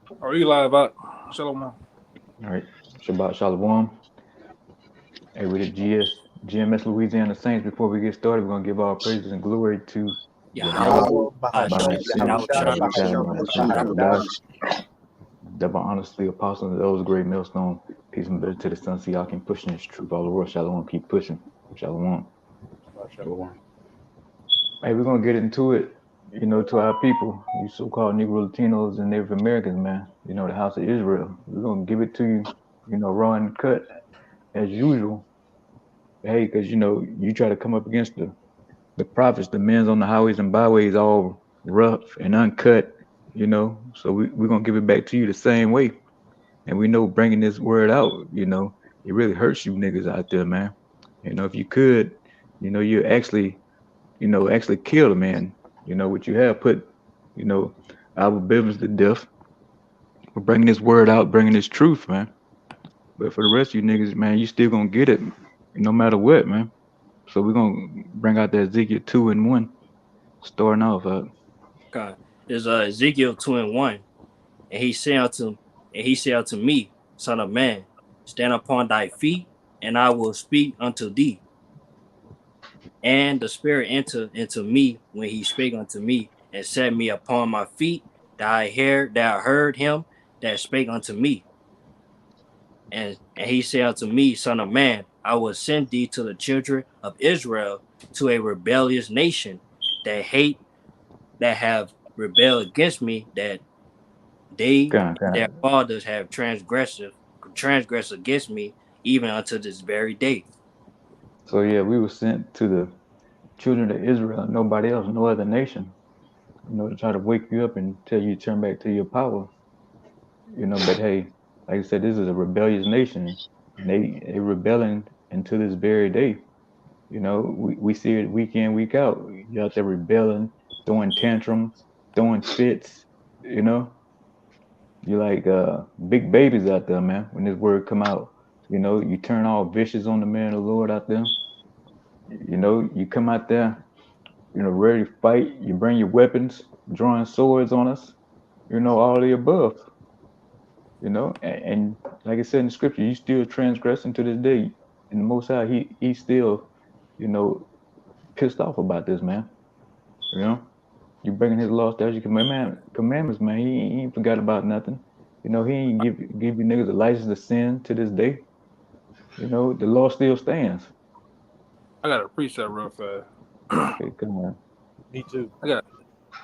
Are you live out? Shalom. All right, Shabbat Shalom. Hey, with the GMS Louisiana Saints. Before we get started, we're gonna give all praises and glory to Yahweh, Yahweh, Yahweh, Bahasham, Bahashem, Bashim, Yahweh Yahushua, Shai, Yahushua, Bahashem, Bashim, Yahusha, Yahudash, double honestly, apostles of those great millstone. Peace and blessings to the sun, so y'all keep pushing this truth all the world. Shalom, keep pushing. Shalom. Shalom. Hey, we're gonna get into it. To our people, you so-called Negro Latinos and Native Americans, man. The House of Israel. We're gonna give it to you. Raw and cut as usual. Hey, because you try to come up against the prophets, the men's on the highways and byways, all rough and uncut. So we're gonna give it back to you the same way. And we know bringing this word out, it really hurts you niggas out there, man. If you could, you actually kill a man. What you have put, you know, our business to death for bringing this word out, bringing this truth, man. But for the rest of you niggas, man, you still gonna get it no matter what, man. So we're gonna bring out that Ezekiel 2 and 1, starting off. God. There's Ezekiel 2:1, and he said unto me, Son of man, stand upon thy feet, and I will speak unto thee. And the Spirit entered into me when he spake unto me, and set me upon my feet. That I heard him that spake unto me. And he said unto me, Son of man, I will send thee to the children of Israel, to a rebellious nation that hate, that have rebelled against me, that they their Kind. fathers have transgressed against me, even unto this very day. So yeah, we were sent to the children of Israel, nobody else, no other nation, to try to wake you up and tell you to turn back to your power. But hey, like I said, this is a rebellious nation, and they rebelling until this very day. We see it week in, week out. You out there rebelling, throwing tantrums, throwing fits. You know, you like big babies out there, man. When this word come out, you turn all vicious on the man of the Lord out there. You come out there, ready to fight. You bring your weapons, drawing swords on us. All the above. And like I said in the scripture, you still transgressing to this day. And the Most High, he still, you know, pissed off about this, man. You know, you bringing his law, statutes, commandments, man. He ain't forgot about nothing. He ain't give you niggas a license to sin to this day. The law still stands. I got a precept real fast. Okay, come on. Me too. I got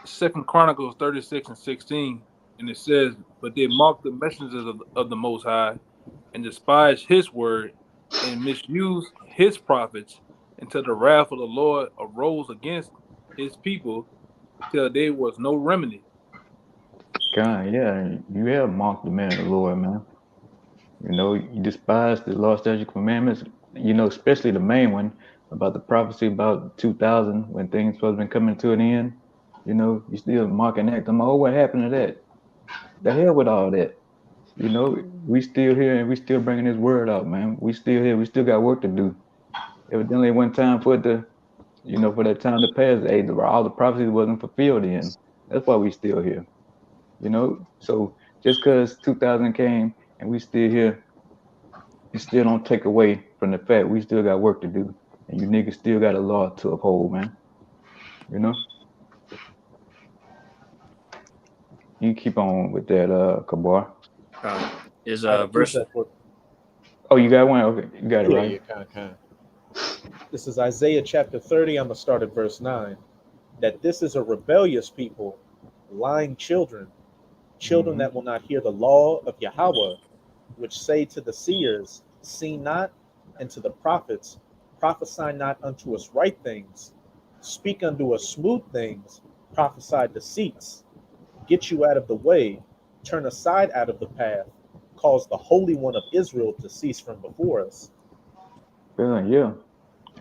Second Chronicles 36:16, and it says, "But they mocked the messengers of the Most High, and despised His word, and misused His prophets, until the wrath of the Lord arose against His people, till there was no remedy." God, yeah, you have mocked the man of the Lord, man. You despise the law, statute, commandments. Especially the main one about the prophecy about 2000 when things supposed to been coming to an end. You still mocking that. I'm like, oh, what happened to that? The hell with all that. We still here and we still bringing this word out, man. We still here. We still got work to do. Evidently, one time for for that time to pass, hey, all the prophecies wasn't fulfilled in. That's why we still here. So just because 2000 came and we still here, it still don't take away from the fact we still got work to do, and you niggas still got a law to uphold, man. You know. You keep on with that, Kabar. God. Is I had a verse precept for Oh, you got one? Okay, you got it yeah, right. yeah, kind. This is Isaiah chapter 30. I'm gonna start at verse 9. That this is a rebellious people, lying children, children Hmm. that will not hear the law of Yahweh, which say to the seers, see not, and to the prophets, prophesy not unto us right things, speak unto us smooth things, prophesy deceits, get you out of the way, turn aside out of the path, cause the Holy One of Israel to cease from before us. Yeah.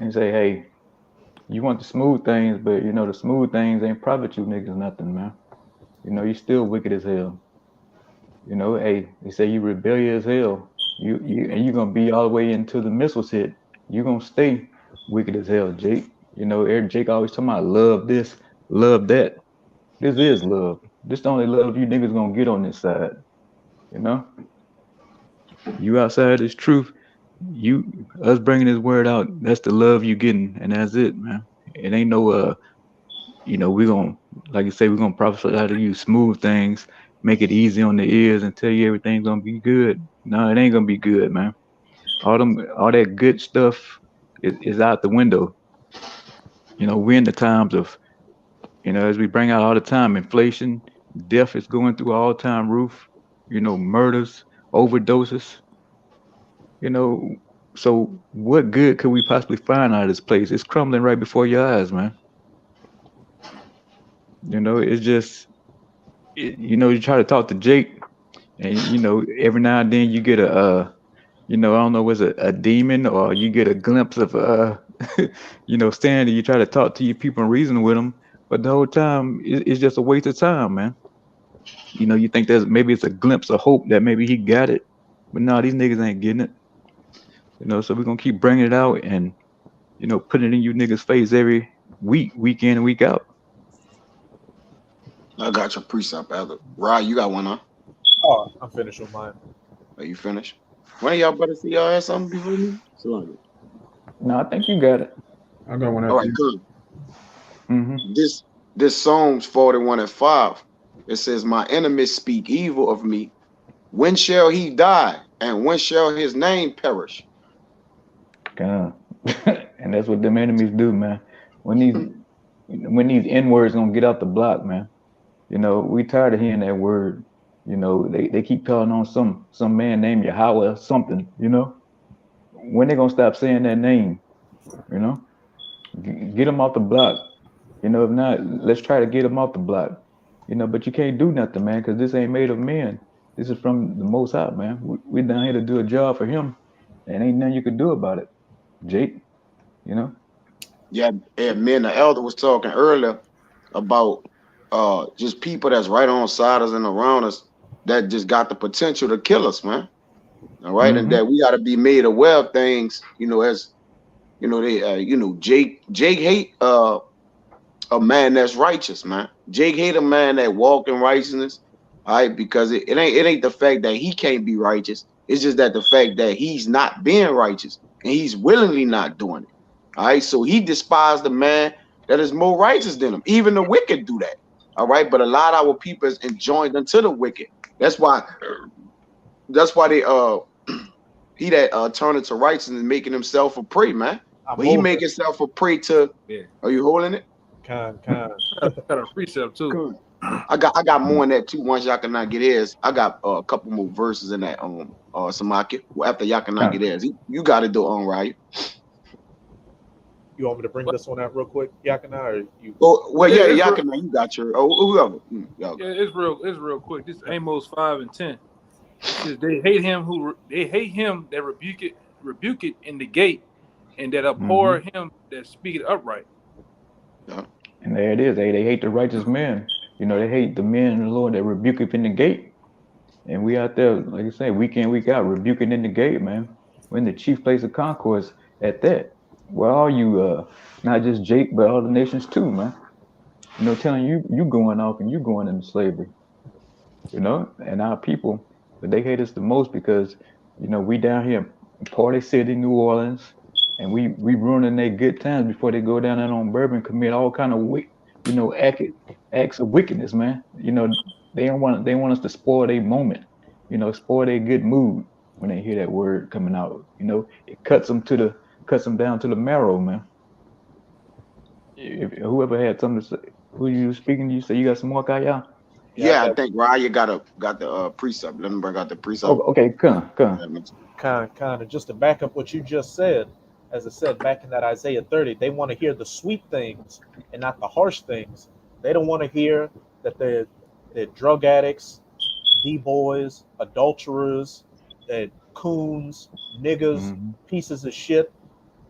And say, hey, you want the smooth things, but the smooth things ain't profit you niggas nothing, man. You still wicked as hell. Hey, they say you rebellious as hell. You gonna be all the way until the missiles hit. You gonna stay wicked as hell, Jake. Eric Jake always talking about love this, love that. This is love. This the only love you niggas gonna get on this side. You know, you outside this truth, us bringing this word out. That's the love you getting, and that's it, man. It ain't no we gonna like you say, we're gonna prophesy how to use smooth things, make it easy on the ears, and tell you everything's gonna be good. No, it ain't gonna be good, man. All that good stuff is out the window. We're in the times of, as we bring out all the time, inflation, death is going through all time roof. Murders, overdoses. You know, so what good could we possibly find out of this place? It's crumbling right before your eyes, man. It's just, you try to talk to Jake, and every now and then you get I don't know, was it a demon, or you get a glimpse of standing. You try to talk to your people and reason with them, but the whole time it's just a waste of time, man. You think there's maybe it's a glimpse of hope that maybe he got it, but no, these niggas ain't getting it. So we're gonna keep bringing it out and putting it in you niggas' face every week in and week out. I got your precept, Elder. Rod, you got one, huh? Oh, I'm finished with mine. Are you finished? One of y'all better see y'all had something before me. So, No, I think you got it. I got one all after right, you. good. This Psalms 41:5. It says, "My enemies speak evil of me. When shall he die? And when shall his name perish?" God. And that's what them enemies do, man. When these N words gonna get out the block, man. We tired of hearing that word. They keep calling on some man named Yahweh or something. When they gonna stop saying that name? Get them off the block. If not, let's try to get them off the block. But you can't do nothing, man, because this ain't made of men. This is from the Most High, man. We down here to do a job for Him, and ain't nothing you can do about it, Jake. Yeah, and me and the elder was talking earlier about just people that's right on side us and around us that just got the potential to kill us, man. All right, and that we got to be made aware of things. As Jake hate a man that's righteous, man. Jake hate a man that walk in righteousness. All right, because it ain't the fact that he can't be righteous. It's just that the fact that he's not being righteous and he's willingly not doing it. All right, so he despised the man that is more righteous than him. Even the wicked do that. All right, but a lot of our people is enjoined unto the wicked. That's why they he that turned to righteousness and making himself a prey, man. But he make himself a prey to. Yeah. Are you holding it? Got a precept too. Good. I got more in that too. Once y'all cannot get his, I got a couple more verses in that Samaki. After y'all cannot get his, you got to do right. You want me to bring this one out real quick, Yakina, or you? Oh, well, yeah, Yakina, you got your. Whoever. Yeah, it's real quick. This is Amos 5:10. It says they hate him that rebuke it in the gate, and that abhor him that speaketh upright. Yeah. And there it is. They hate the righteous men. They hate the men of the Lord that rebuke it in the gate. And we out there, like I say, week in, week out, rebuking in the gate, man. We're in the chief place of concourse at that. Where are you, not just Jake, but all the nations too, man? Telling you going off and you going into slavery. And our people, but they hate us the most because, we down here in Party City, New Orleans, and we ruining their good times before they go down there on Bourbon, commit all kind of acts of wickedness, man. They want us to spoil their moment, spoil their good mood when they hear that word coming out. It cuts them down to the marrow, man. If whoever had something to say, who you speaking to, you say you got some more, Kaya? Yeah, I think Raya got the precept. Let me bring out the precept. Oh, okay, come. Kind of. Just to back up what you just said, as I said back in that Isaiah 30, they want to hear the sweet things and not the harsh things. They don't want to hear that they're drug addicts, D-boys, adulterers, coons, niggas, pieces of shit,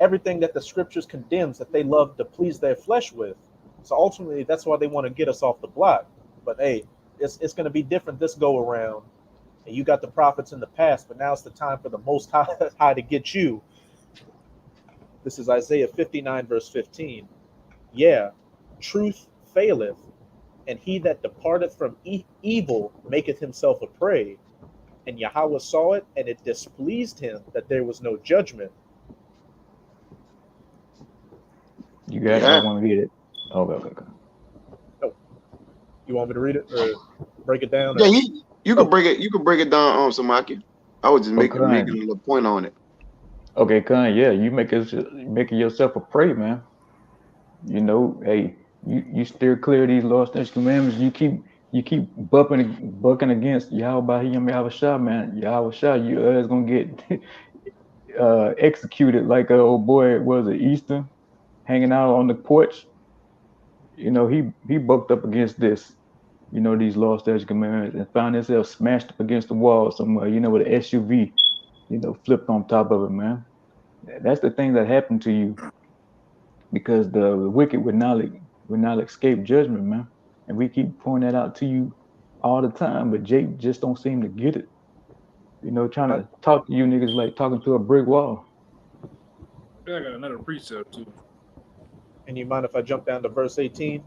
everything that the scriptures condemns that they love to please their flesh with. So ultimately, that's why they want to get us off the block. But hey, it's going to be different this go around. And you got the prophets in the past, but now it's the time for the Most High to get you. This is Isaiah 59, verse 15. Yeah, truth faileth, and he that departeth from evil maketh himself a prey. And Yahweh saw it, and it displeased him that there was no judgment. You got it? I Yeah. want to get it. Okay. Oh, you want me to read it or break it down? Yeah, Or you can oh, break it. You can break it down, Samaki. I was just making Okay. a little point on it. Okay, Con, yeah, you making yourself a prey, man. You know, hey, you steer clear of these laws, statutes, commandments. You keep bucking against Yahweh Him Yahweh Shah, man. Yahweh Shah, you is gonna get executed like a old boy was it Easter, hanging out on the porch. You know, he bucked up against this. You know, these laws, statutes, commandments, and found himself smashed up against the wall somewhere. You know, with an SUV, flipped on top of it, man. That's the thing that happened to you because the wicked would not escape judgment, man. And we keep pointing that out to you all the time, but Jake just don't seem to get it. You know, trying I, to talk to you niggas like talking to a brick wall. I got another precept too. and you mind if I jump down to verse 18?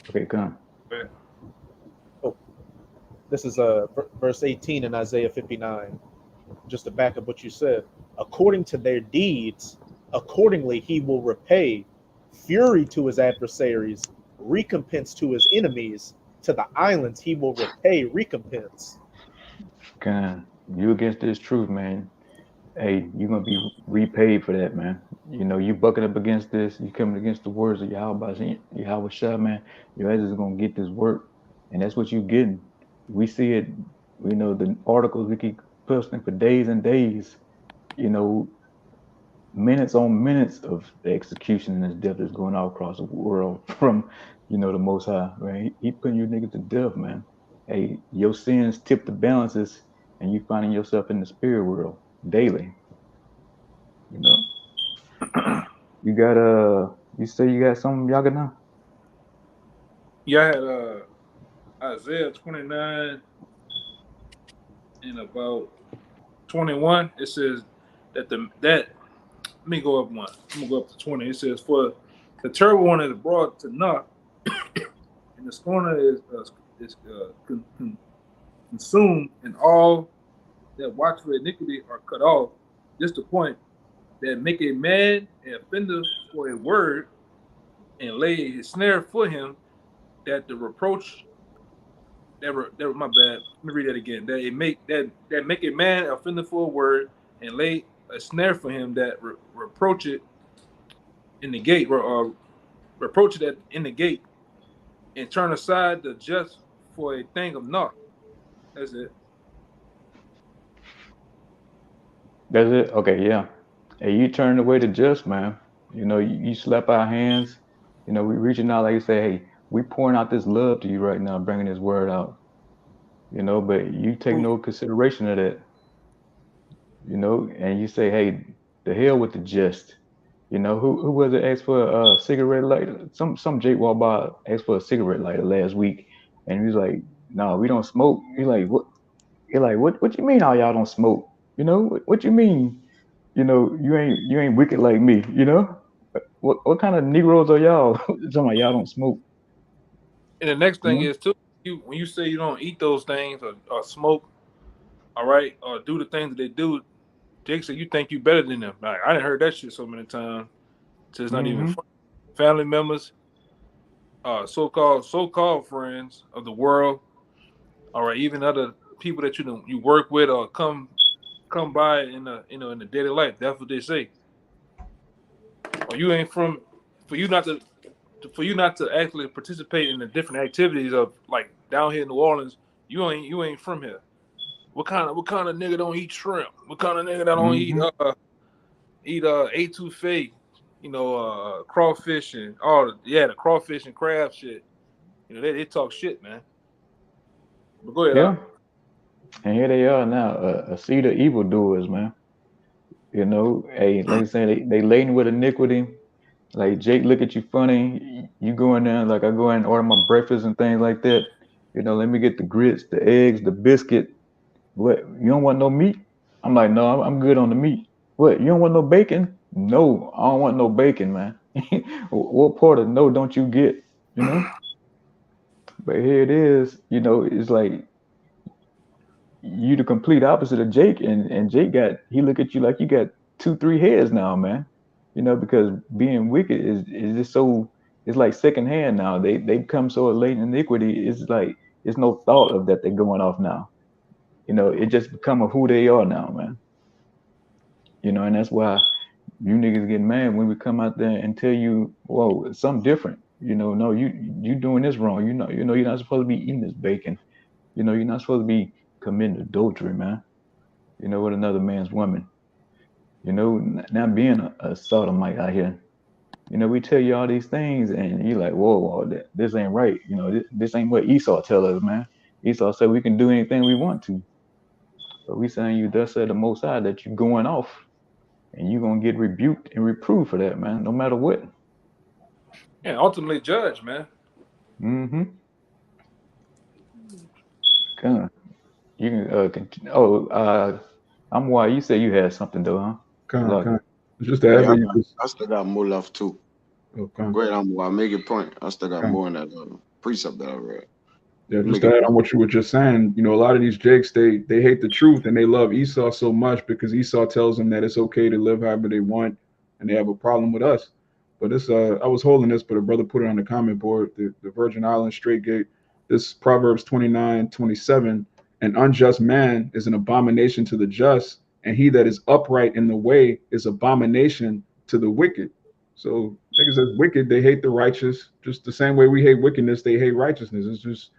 Okay, come. But Oh, this is verse 18 in Isaiah 59. Just to back up what you said. According to their deeds, accordingly he will repay fury to his adversaries, recompense to his enemies. To the islands he will repay recompense. Come. You against this truth, man. Hey, you're gonna be repaid for that, man. You know, you bucking up against this, you coming against the words of Yahweh Shah, man. Your ass is gonna get this work. And that's what you getting. We see it, the articles we keep posting for days and days, you know, minutes on minutes of the execution and his death is going all across the world from, the Most High, right? He putting you niggas to death, man. Hey, your sins tip the balances, and you finding yourself in the spirit world daily. You know, you got you say you got something y'all got now? yeah, I had Isaiah 29 and about 21. It says that let me go up one. I'm gonna go up to 20. It says, "For the terrible one is brought to naught, and the scorner is consumed, and all that watch for iniquity are cut off. Just the point that make a man an offender for a word, and lay his snare for him, that the reproach that my bad. Let me read that again. That make a man an offender for a word, and lay a snare for him, that reproach it in the gate, or reproach it in the gate, and turn aside the just for a thing of naught." That's it. That's it. Okay, yeah. Hey, you turned away the just, man. You know, you slap our hands. You know, we reaching out like you say, hey, we pouring out this love to you right now, bringing this word out. You know, but you take no consideration of that. You know, and you say, hey, the hell with the just. You know, who was it asked for a cigarette lighter? Some Jake walked by asked for a cigarette lighter last week, and he was like, "No, we don't smoke." He's like, "What?" You're like, "What you mean? All y'all don't smoke? You know, what you mean? You know, you ain't wicked like me. You know, what kind of Negroes are y'all? Talking about y'all don't smoke. And the next You thing know, is too, when you say you don't eat those things, or smoke, all right, or do the things that they do, Jake said you think you better than them. Like, I didn't heard that shit so many times. So it's not even mm-hmm. funny. Family members, so-called friends of the world, all right, even other people that you work with or come by in the daily life. That's what they say. Or you ain't from for you not to actually participate in the different activities of, like, down here in New Orleans. You ain't from here. What kind of nigga don't eat shrimp? What kind of nigga that don't Mm-hmm. eat etouffee? Crawfish and the crawfish and crab shit. They talk shit, man. But go ahead, Yeah, and here they are now, a seed of evildoers, man. You know, hey, like I say, they laden with iniquity. Like Jake look at you funny. You go in there like I go in and order my breakfast and things like that. You know, let me get the grits, the eggs, the biscuit. What, you don't want no meat? I'm like, no, I'm good on the meat. What, you don't want no bacon? No, I don't want no bacon, man. What part of no don't you get? You know? But here it is, it's like you the complete opposite of Jake, and Jake he look at you like you got 2, 3 heads now, man. You know, because being wicked is just so, it's like secondhand now. They become so latent iniquity. It's like it's no thought of that they're going off now. You know, it just become of who they are now, man. You know, and that's why you niggas get mad when we come out there and tell you, whoa, it's something different. You know, no, you doing this wrong. You know, you're not supposed to be eating this bacon. You know, you're not supposed to be committing adultery, man. You know, with another man's woman. You know, not being a sodomite out here. You know, we tell you all these things, and you're like, whoa, this ain't right. You know, this ain't what Esau tell us, man. Esau said we can do anything we want to, but we saying you thus said the Most High that you going off, and you're gonna get rebuked and reproved for that, man, no matter what. Yeah, ultimately judge, man. Mm-hmm. Come on. You can continue. Oh, I'm why you said you had something though, huh? Con. Just to Yeah, add, I still got more left too. okay. Go ahead, I make your point. I still got more in that precept that I read. Yeah, just to add on what you were just saying, you know, a lot of these Jakes, they hate the truth and they love Esau so much because Esau tells them that it's okay to live however they want, and they have a problem with us. But this, I was holding this, but a brother put it on the comment board, the Virgin Islands Straight Gate. This Proverbs 29:27, an unjust man is an abomination to the just, and he that is upright in the way is abomination to the wicked. So niggas that's wicked, they hate the righteous, just the same way we hate wickedness, they hate righteousness. It's just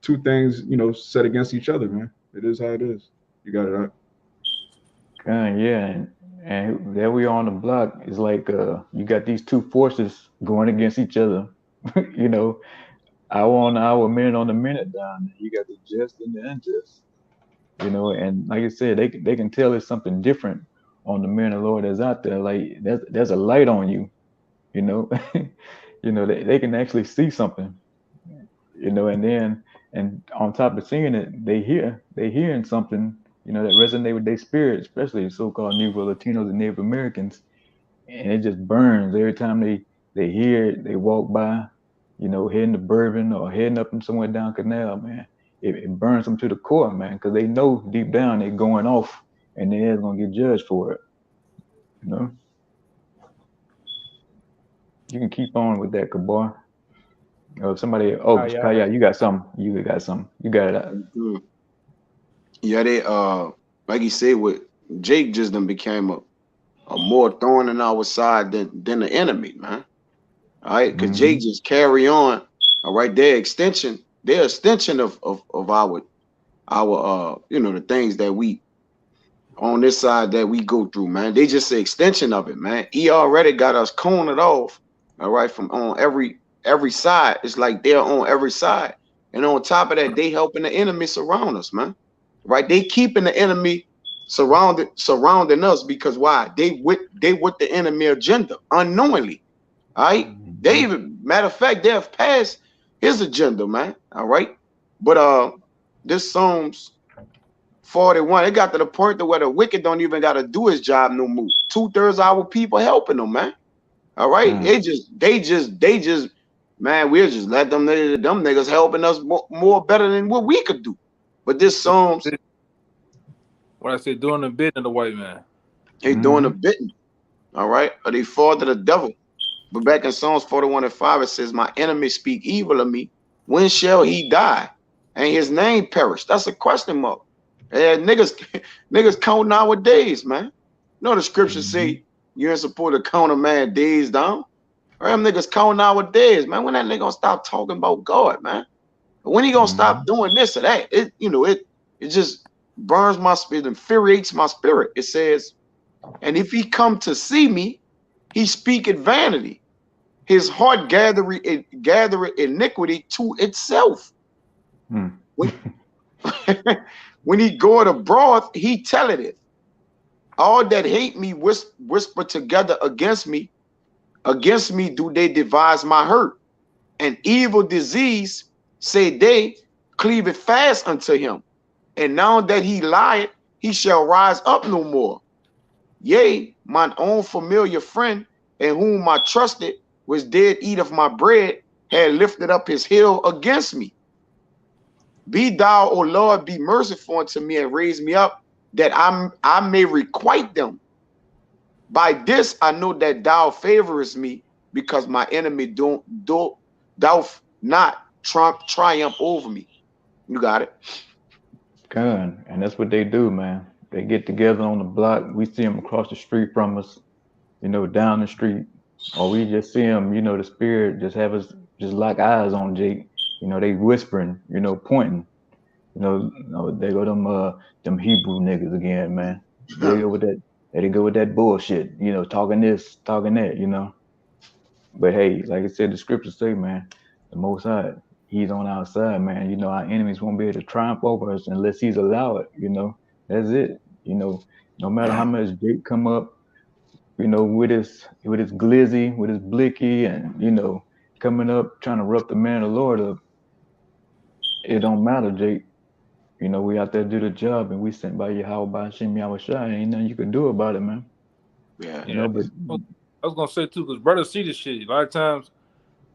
two things, you know, set against each other, man. It is how it is. You got it out. Yeah, and there we are on the block. It's like you got these two forces going against each other. You know, hour on the hour, minute on the minute down there. You got the just and the unjust. You know, and like I said, they can tell it's something different on the man of the Lord that's out there. Like there's a light on you. You know, you know they can actually see something. You know, and on top of seeing it, they hearing something, you know, that resonate with their spirit, especially so-called Negro Latinos and Native Americans, and it just burns every time they hear it. They walk by, you know, heading to Bourbon or heading up and somewhere down Canal, man. It burns them to the core, man, because they know deep down they're going off and they're gonna get judged for it. You know, you can keep on with that, Kabar. Somebody, Kaya, you got something. You got something. You got it. Yeah, they like you said, with Jake just done became a more thorn in our side than the enemy, man. All right, because Jake just carry on. All right, they're extension of our you know, the things that we on this side that we go through, man. They just an extension of it, man. He already got us cornered off, all right, from on every side. It's like they're on every side. And on top of that, they helping the enemy surround us, man. Right? They keeping the enemy surrounding us because why? They with the enemy agenda unknowingly. All right. They even, matter of fact, they have passed his agenda, man. All right. But this Psalms 41, it got to the point to where the wicked don't even got to do his job no more. 2/3 of our people helping them, man. All right. They just, man, we'll just let them niggas helping us more better than what we could do. But this Psalms, what I say, doing the bit of the white man. they doing a bitten. All right. Or they fall to the devil. But back in Psalms 41:5, it says, my enemies speak evil of me. When shall he die? And his name perish. That's a question mark. And niggas count nowadays, man. You know the scriptures say you ain't supposed to count a man days down. Or them niggas count nowadays, man. When that nigga gonna stop talking about God, man? When he gonna stop doing this or that? It, you know, it just burns my spirit, infuriates my spirit. It says, and if he come to see me, he speaketh vanity. His heart gathereth iniquity to itself. When he goeth abroad, he telleth it. All that hate me whisper together against me. Against me do they devise my hurt. And evil disease, say they, cleave it fast unto him. And now that he lieth, he shall rise up no more. Yea, mine own familiar friend, in whom I trusted, was dead eat of my bread, had lifted up his heel against me. Be thou, O Lord, be merciful unto me and raise me up, that I may requite them. By this I know that thou favorest me, because my enemy don't thou not triumph over me. You got it. Gun, and that's what they do, man. They get together on the block. We see them across the street from us, down the street, or we just see them. The spirit just have us just lock eyes on Jake. They whispering, pointing. They go them Hebrew niggas again, man. They go with that. They go with that bullshit. Talking this, talking that. But hey, like I said, the scriptures say, man, the Most High, He's on our side, man. Our enemies won't be able to triumph over us unless He's allowed it. That's it. No matter how much Jake come up, with his glizzy, with his blicky, and coming up trying to rough the man of the Lord up. It don't matter, Jake. We out there do the job, and we sent by Yahweh by Hashem Yahweh Shai. Ain't nothing you can do about it, man. Yeah. But I was gonna say too, because brothers see this shit. A lot of times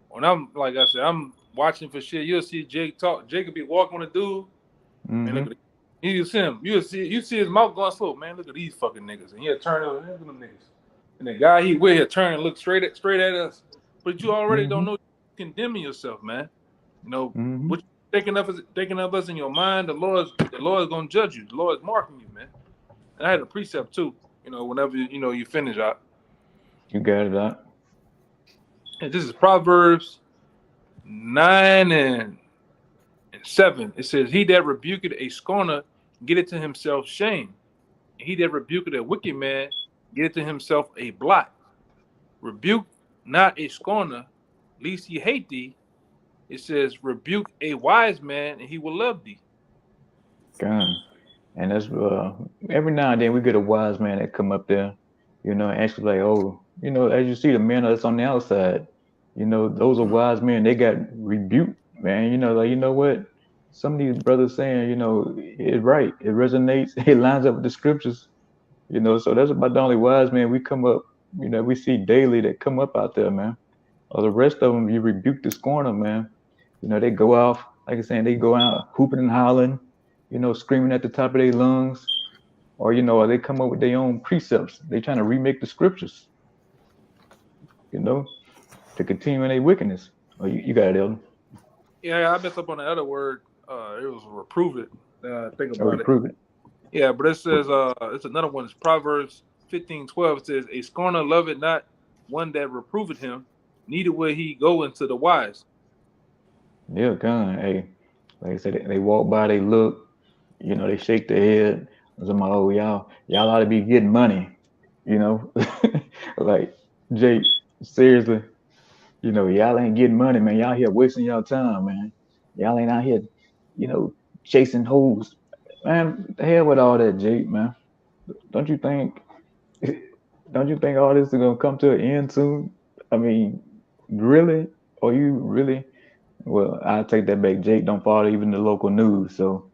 when I'm like I said, I'm watching for shit. You'll see Jake talk. Jake will be walking with a dude, and look at you see him. You see his mouth going slow. Man, look at these fucking niggas, and he'll turn over. Look at them niggas. And the guy he with, he'll turn and look straight at us. But you already don't know. You're condemning yourself, man. What you thinking of us in your mind. The Lord's gonna judge you. The Lord's marking you, man. And I had a precept too. Whenever you finish out. You got it out. And this is Proverbs 9 and 7. It says, "He that rebuketh a scorner getteth to himself shame. And he that rebuketh a wicked man getteth to himself a blot. Rebuke not a scorner, lest he hate thee." It says, "Rebuke a wise man, and he will love thee." Gun. And that's every now and then we get a wise man that come up there, actually like, oh, as you see the men that's on the outside, those are wise men. They got rebuked, man. What? Some of these brothers saying, it's right. It resonates. It lines up with the scriptures. So that's about the only wise man we come up, we see daily that come up out there, man. Or the rest of them, you rebuke the scorner, man. They go off, like I said, they go out hooping and hollering, screaming at the top of their lungs, or they come up with their own precepts. They trying to remake the scriptures, to continue in their wickedness. Oh, you got it, Elder. Yeah, I messed up on the other word. It was reprove it. Think about it. Prove it. Yeah, but it says it's another one. It's Proverbs 15:12. It says, "A scorner loveth not one that reproveth him, neither will he go into the wise." Yeah, gun. Hey, like I said, they walk by, they look, they shake their head. I'm like, oh, y'all ought to be getting money, like Jake, seriously, y'all ain't getting money, man. Y'all here wasting y'all time, man. Y'all ain't out here, chasing hoes, man. The hell with all that, Jake, man. Don't you think? Don't you think all this is gonna come to an end soon? I mean, really? Or you really? Well, I take that back. Jake don't follow even the local news, so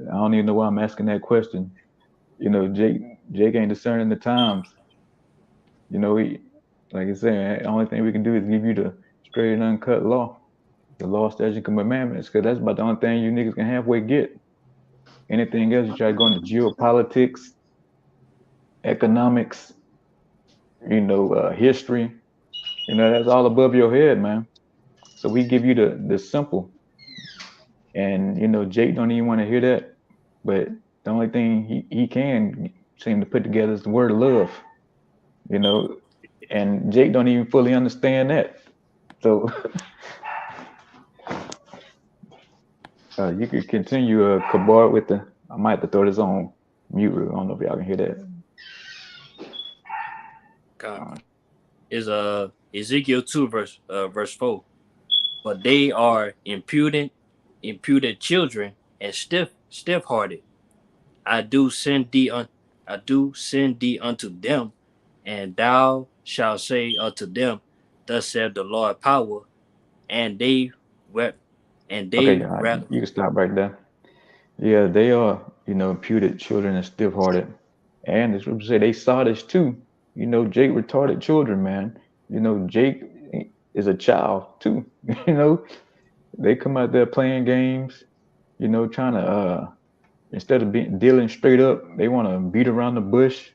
I don't even know why I'm asking that question. Jake ain't discerning the times. Like I said, the only thing we can do is give you the straight and uncut law, the law, statutes, and commandments, because that's about the only thing you niggas can halfway get. Anything else, you try to go into geopolitics, economics, history, that's all above your head, man. So we give you the simple. And Jake don't even want to hear that. But the only thing he can seem to put together is the word of love. And Jake don't even fully understand that. So you could continue Kabar with I might have to throw this on mute. I don't know if y'all can hear that. God. Is Ezekiel 2 verse 4. But they are imputed children and stiff hearted. I do send thee unto them, and thou shalt say unto them, Thus saith the Lord power, and they wept, and they okay, you can stop right there. Yeah, they are, imputed children and stiff hearted. And the scripture say they saw this too. Jake retarded children, man. Jake is a child too. They come out there playing games, you know, trying to instead of dealing straight up, they want to beat around the bush,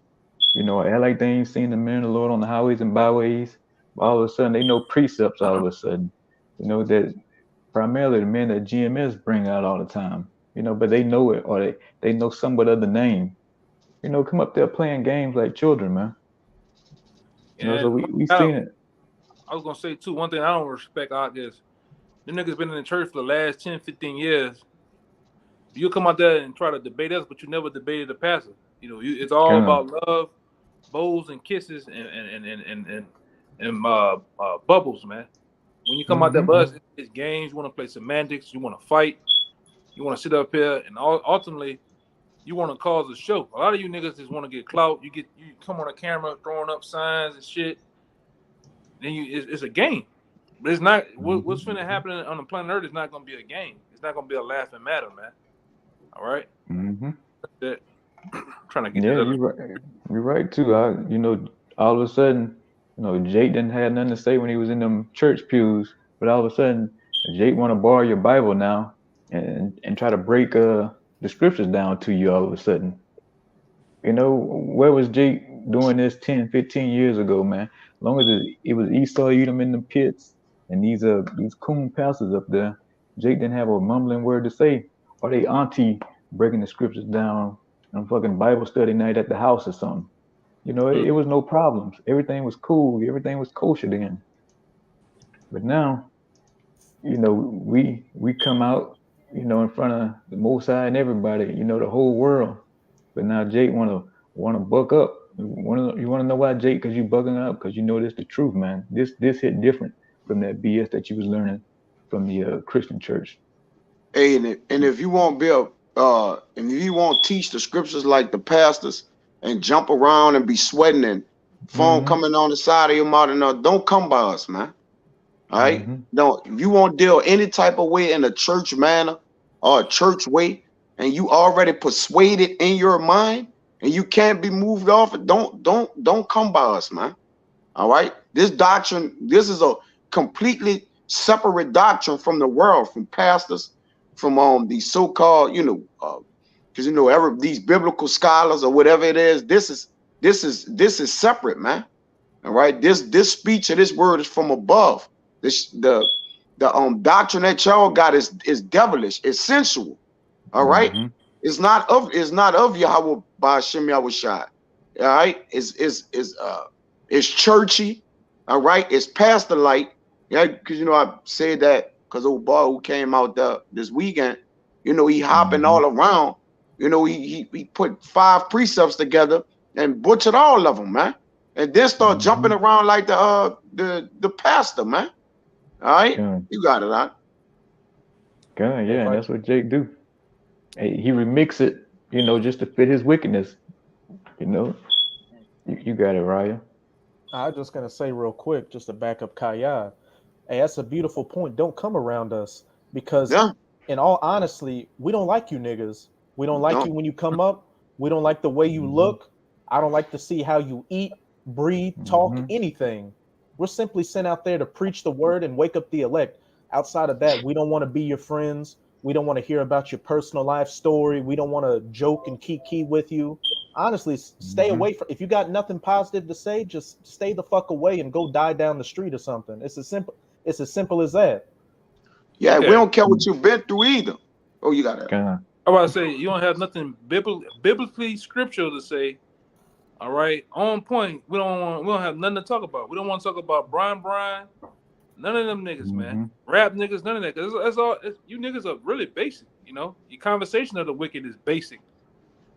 you know, act like they ain't seen the man of the Lord on the highways and byways. But all of a sudden, they know precepts. All of a sudden, you know that primarily the men that GMS bring out all the time, you know, but they know it or they know somewhat of the name. You know, come up there playing games like children, man. You know, so And we seen it. I was gonna say too, one thing I don't respect out is them niggas been in the church for the last 10, 15 years. You come out there and try to debate us, but you never debated the pastor. You know, it's all God. about love, bows and kisses, and bubbles, man. When you come out there, Mm-hmm. bus, it's games. You want to play semantics. You want to fight. You want to sit up here, and ultimately, you want to cause a show. A lot of you niggas just want to get clout. You come on a camera throwing up signs and shit. Then it's a game, but it's not. What's finna happen on the planet Earth is not gonna be a game. It's not gonna be a laughing matter, man. All right. Mm-hmm. That trying to get Yeah, that. you're right. You're right too. You know, all of a sudden, you know, Jake didn't have nothing to say when he was in them church pews, but all of a sudden, Jake want to borrow your Bible now and try to break the scriptures down to you all of a sudden. You know, where was Jake doing this 10, 15 years ago, man? As long as it was Esau Edom in the pits and these coon pastors up there, Jake didn't have a mumbling word to say. Or they auntie breaking the scriptures down on fucking Bible study night at the house or something. You know, it was no problems. Everything was cool. Everything was kosher then. But now, you know, we come out, you know, in front of the Most High and everybody, you know, the whole world. But now Jake wanna buck up. You wanna know why, Jake? Because you bucking up because you know this the truth, man. This hit different from that BS that you was learning from the Christian church. Hey, and if you won't be and if you won't teach the scriptures like the pastors and jump around and be sweating and foam Mm-hmm. coming on the side of your mouth, and don't come by us, man. All right. Mm-hmm. Don't if you won't deal any type of way in a church manner or a church way, and you already persuaded in your mind, and you can't be moved off it. Don't come by us, man. All right. This doctrine, this is a completely separate doctrine from the world, from pastors, from these so-called, because these biblical scholars or whatever it is. This is separate, man. All right. This speech of this word is from above. The doctrine that y'all got is devilish, it's sensual. All right. Mm-hmm. It's not of Yahweh by Hashem Yahweh Shai. All right. It's churchy. All right. It's pastor light. Yeah, because I said that because old boy who came out this weekend, he hopping Mm-hmm. all around. He put 5 precepts together and butchered all of them, man. And then start jumping around like the pastor, man. All right. God. You got it, huh? God, yeah, and Right. that's what Jake do. Hey, he remix it, you know, just to fit his wickedness. You know, you got it, Raya. I'm just gonna say real quick, just to back up Kaya. Hey, that's a beautiful point. Don't come around us because, Yeah. in all honesty, we don't like you niggas. We don't like No. you when you come up. We don't like the way you Mm-hmm. look. I don't like to see how you eat, breathe, talk, Mm-hmm. anything. We're simply sent out there to preach the word and wake up the elect. Outside of that, we don't want to be your friends. We don't want to hear about your personal life story. We don't want to joke and kiki with you. Honestly, stay Mm-hmm. away from. If you got nothing positive to say, just stay the fuck away and go die down the street or something. It's as simple. It's as simple as that. Yeah, we Yeah, don't care what you've been through either. Oh, you got it. God. I'm about to say you don't have nothing biblically scriptural to say. All right, on point. We don't have nothing to talk about. We don't want to talk about Brian. None of them niggas, man. Mm-hmm. Rap niggas, none of that. Cause that's all. You niggas are really basic. Your conversation of the wicked is basic.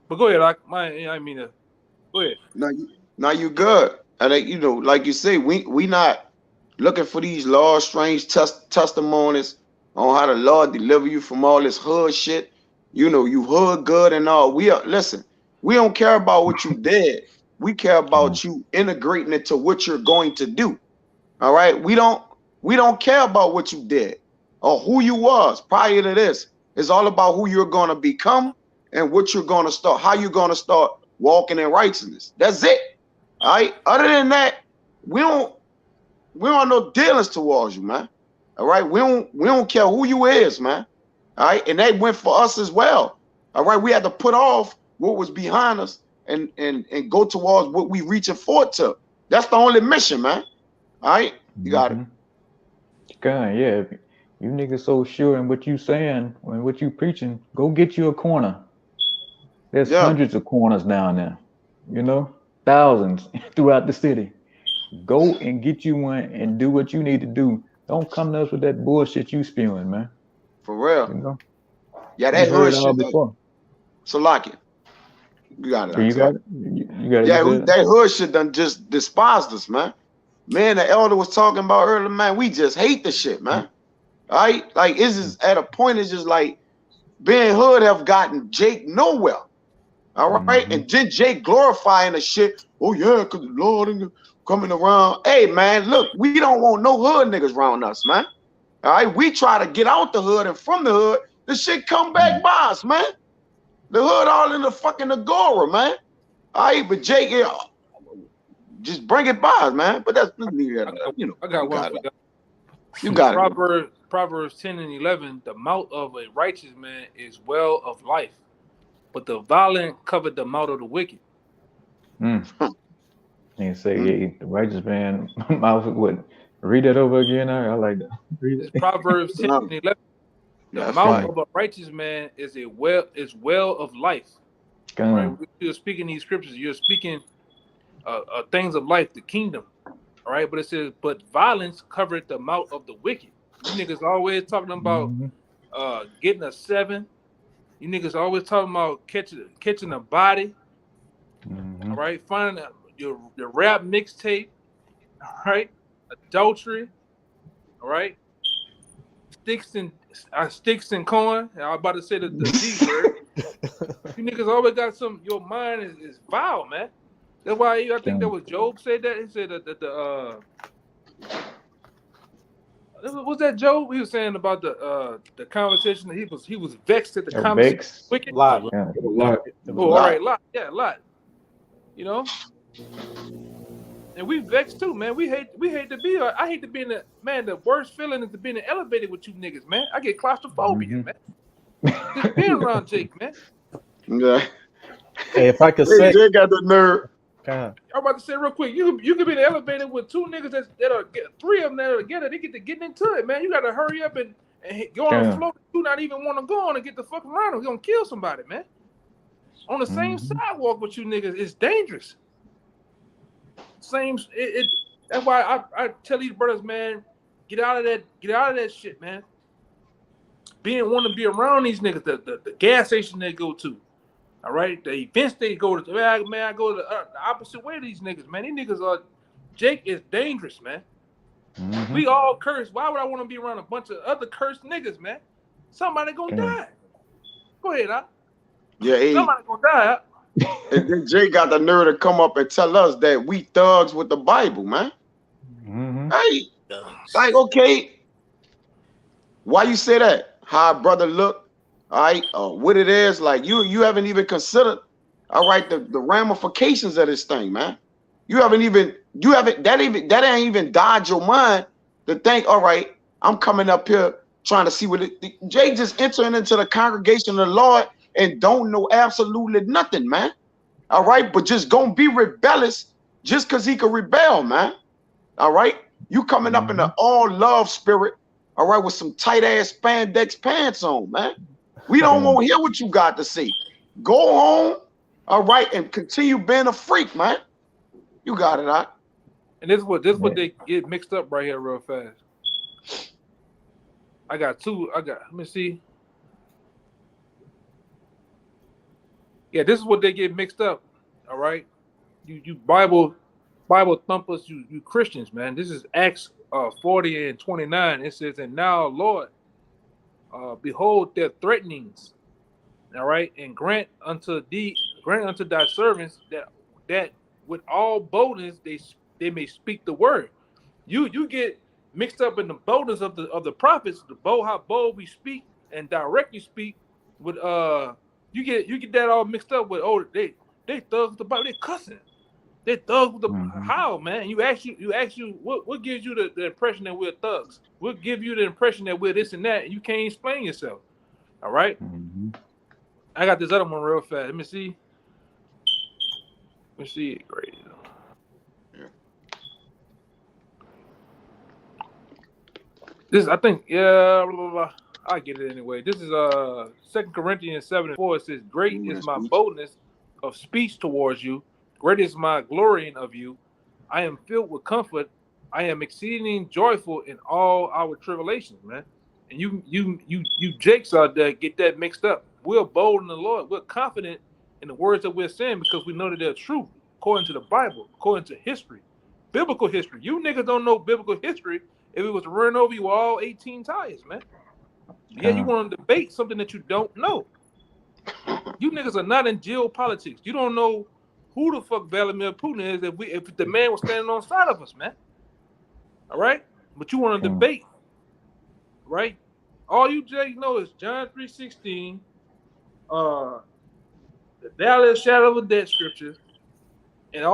But go ahead, I mean to go ahead. Now you good. And like you say, we not looking for these large, strange testimonies on how the Lord deliver you from all this hood shit. You hood good and all. Listen, we don't care about what you did. We care God. about you integrating it to what you're going to do. All right. We don't care about what you did or who you was prior to this. It's all about who you're gonna become and what you're gonna start, how you're gonna start walking in righteousness. That's it. All right. Other than that, we don't have no dealings towards you, man. All right. We don't care who you is, man. All right, and that went for us as well. All right, we had to put off what was behind us and go towards what we reaching forward to. That's the only mission, man. All right, you got it. God, yeah. If you niggas so sure in what you saying and what you preaching, go get you a corner. There's hundreds of corners down there, you know, thousands throughout the city. Go and get you one and do what you need to do. Don't come to us with that bullshit you spewing, man. For real. You know? Yeah, that hood shit. Before. So like it. You got it. You got it? You got it. Yeah, that hood shit done just despised us, man. Man, the elder was talking about earlier, man. We just hate the shit, man. All right? Like, it's just at a point, it's just like being hood have gotten Jake nowhere. All right? And then Jake glorifying the shit. Oh, yeah, because the Lord coming around. Hey, man, look, we don't want no hood niggas around us, man. All right? We try to get out the hood and from the hood, the shit come back by us, man. The hood all in the fucking agora, man. All right, but Jake, yeah, just bring it by us, man. But that's, you know. I got one. You got it. Proverbs 10 and 11, the mouth of a righteous man is well of life, but the violent covered the mouth of the wicked. And say, yeah, the righteous man mouth would read that over again. I like that. It's Proverbs 10 and 11. The mouth of a righteous man is well of life. Right? When you're speaking these scriptures, you're speaking things of life, the kingdom. All right, but it says, but violence covered the mouth of the wicked. You niggas always talking about getting a 7. You niggas always talking about catching a body. All right, finding your rap mixtape. All right, adultery. All right, sticks and corn. I was about to say the D word. You niggas always got your mind is vile, man. That's why I think that was Job said that. He said that was that Job? He was saying about the conversation that he was vexed at the conversation. Wicked. Lot. Yeah. All right, lot. Yeah, lot. You know? And we vexed too, man. We hate to be. I hate to be in the worst feeling is to be in the elevator with you niggas, man. I get claustrophobia, man. Just being around Jake, man. Yeah. Hey, if I could say, Jake got the nerve. I'm about to say real quick, you could be in the elevator with 2 niggas that are 3 of them that are together. They get to getting into it, man. You got to hurry up and go on the floor. Do not even want to go on and get the fuck around. We're gonna kill somebody, man. On the same sidewalk with you niggas, it's dangerous. That's why I tell these brothers, man, get out of that shit, man. Want to be around these niggas, the gas station they go to, all right, the events they go to. Man, I go to the opposite way of these niggas, man. These niggas are, Jake is dangerous, man. We all cursed. Why would I want to be around a bunch of other cursed niggas, man? Somebody gonna die. Go ahead, Yeah, somebody gonna die. And then Jay got the nerve to come up and tell us that we thugs with the Bible, man. Hey, like, okay, why you say that? How a brother look, all right, what it is, like you haven't even considered, all right, the ramifications of this thing, man. That ain't even dodge your mind to think, all right, I'm coming up here trying to see what Jay just entering into the congregation of the Lord and don't know absolutely nothing, man. All right, but just gonna be rebellious just because he could rebel, man. All right, you coming up in the all love spirit, all right, with some tight ass spandex pants on, man. We don't want to hear what you got to say. Go home, all right, and continue being a freak, man. You got it, all right. And this is what they get mixed up right here real fast. I got 2. Let me see. Yeah, this is what they get mixed up. All right, you Bible thumpers, you Christians, man. This is Acts 40 and 29. It says, "And now, Lord, behold their threatenings, all right, and grant unto thy servants that with all boldness they may speak the word." You get mixed up in the boldness of the prophets, how bold we speak and directly speak with you get that all mixed up with they thugs with the Bible, they cussing. They thugs with the how, man? You ask what gives you the impression that we're thugs? What give you the impression that we're this and that, and you can't explain yourself? All right. I got this other one real fast. Let me see. Great. This, I think, yeah, blah, blah, blah. I get it anyway. This is 2 Corinthians 7:4. It says, "Great is my boldness of speech towards you. Great is my glorying of you. I am filled with comfort. I am exceeding joyful in all our tribulations," man. And you Jakes out there get that mixed up. We're bold in the Lord. We're confident in the words that we're saying because we know that they're true, according to the Bible, according to history, biblical history. You niggas don't know biblical history. If it was to run over you all 18 tires, man. Yeah, you want to debate something that you don't know. You niggas are not in geopolitics. You don't know who the fuck Vladimir Putin is if the man was standing on the side of us, man. All right? But you want to debate, right? All you Jay know is John 3:16, the valley of the shadow of death scripture, and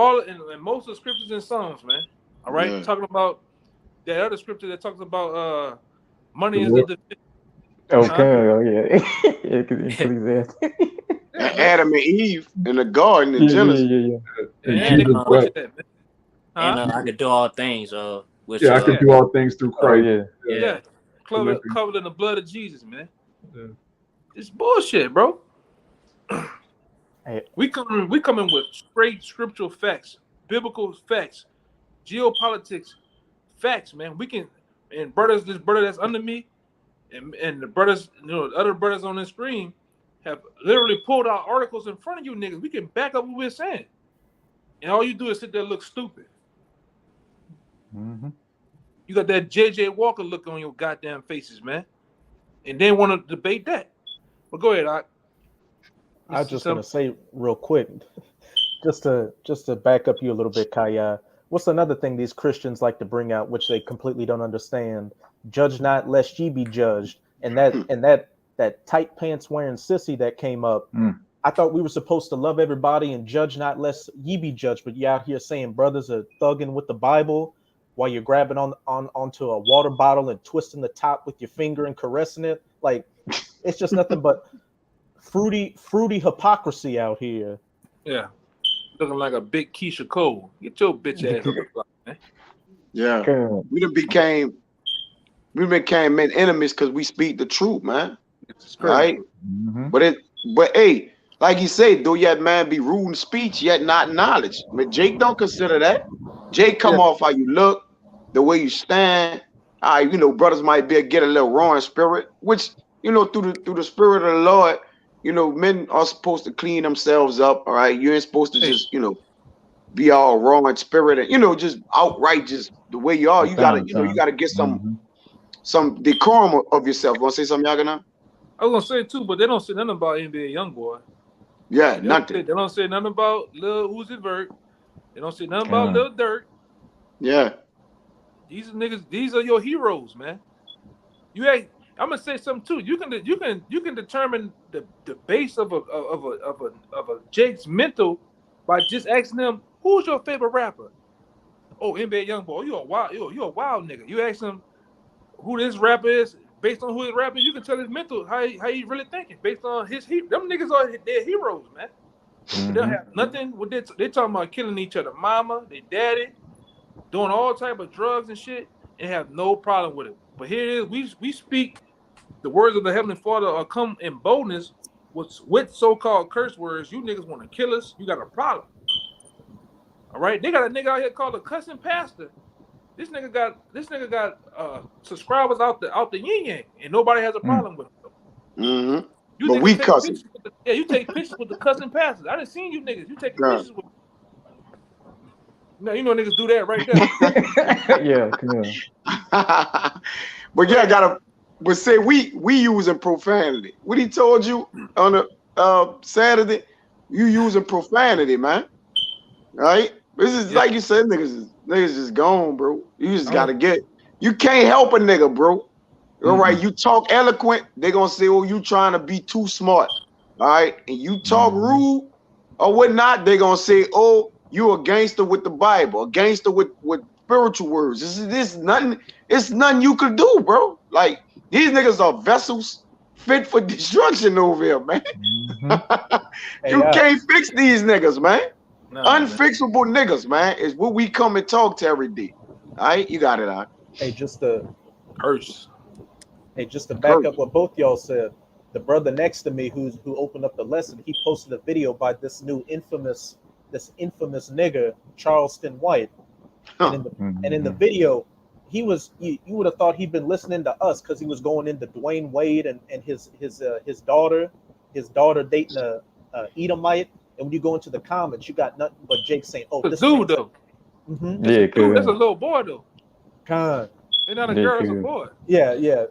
most of the scriptures in Psalms, man. All right? Yeah. Talking about that other scripture that talks about money is the defense. Okay, yeah. Adam and Eve in the garden in Genesis. And I could do all things. I could do all things through Christ. Yeah. Covered in the blood of Jesus, man. Yeah. It's bullshit, bro. We coming with straight scriptural facts, biblical facts, geopolitics facts, man. We can, and brothers, this brother that's under me, and the brothers, the other brothers on the screen have literally pulled out articles in front of you niggas. We can back up what we're saying. And all you do is sit there and look stupid. You got that JJ Walker look on your goddamn faces, man. And then want to debate that. But go ahead, I was just gonna say real quick, just to back up you a little bit, Kaya. What's another thing these Christians like to bring out, which they completely don't understand? Judge not, lest ye be judged. And that tight pants wearing sissy that came up. I thought we were supposed to love everybody and judge not, lest ye be judged. But you out here saying brothers are thugging with the Bible while you're grabbing onto a water bottle and twisting the top with your finger and caressing it. Like, it's just nothing but fruity hypocrisy out here. Yeah. Looking like a big Keisha Cole. Get your bitch ass on the block, man. Yeah. We became men enemies because we speak the truth, man. Right? But hey, like you say, though yet man be rude in speech, yet not knowledge. But Jake don't consider that. Jake come off how you look, the way you stand. Brothers might get a little raw in spirit, which, through the spirit of the Lord, men are supposed to clean themselves up. All right. You ain't supposed to just, be all raw in spirit and, just outright just the way you are. You gotta get some decorum of yourself. Want to say something, Yagana? I was gonna say too, but they don't say nothing about NBA YoungBoy. Yeah, nothing. They don't say nothing about Lil Uzi Vert. They don't say nothing about Lil Durk. Yeah. These niggas, these are your heroes, man. I'm gonna say something too. You can determine the base of a Jake's mental by just asking them, who's your favorite rapper? Oh, NBA YoungBoy. You a wild nigga. You ask him who this rapper is. Based on who his rapper is, you can tell his mental how he really thinking. Based on them niggas are their heroes, man. They don't have nothing. They talking about killing each other, mama, their daddy, doing all type of drugs and shit, and have no problem with it. But here it is, we speak the words of the Heavenly Father are come in boldness with so-called curse words. You niggas want to kill us. You got a problem. All right, they got a nigga out here called a cussing pastor. This nigga got subscribers out the yin yang, and nobody has a problem with him. But we cussing. You take pictures with the cussing pastors. I didn't see you niggas. You take pictures with. No, niggas do that right there. But yeah, but say we using profanity. What he told you on the Saturday, you using profanity, man. Right? This is like you said, niggas just gone, bro. You just gotta you can't help a nigga, bro. All right, you talk eloquent, they gonna say, oh, you trying to be too smart. All right, and you talk rude or whatnot, they gonna say, oh, you a gangster with the Bible, a gangster with spiritual words. It's nothing you could do, bro. Like, these niggas are vessels fit for destruction over here, man. Mm-hmm. You can't fix these niggas, man. Nah, man. Unfixable niggas, man, is what we come and talk to every day. All right, you got it out. Hey, just to Curse. back up what both y'all said, the brother next to me who opened up the lesson, he posted a video by this infamous nigga, Charleston White. Huh. And in the video, he was you would have thought he'd been listening to us because he was going into Dwayne Wade and his daughter dating a Edomite. And when you go into the comments, you got nothing but Jake saying, "Oh, It's this a dude though. Mm-hmm. That's a dude. That's a little boy though. Con. It's not a girl, it's a boy. Yeah.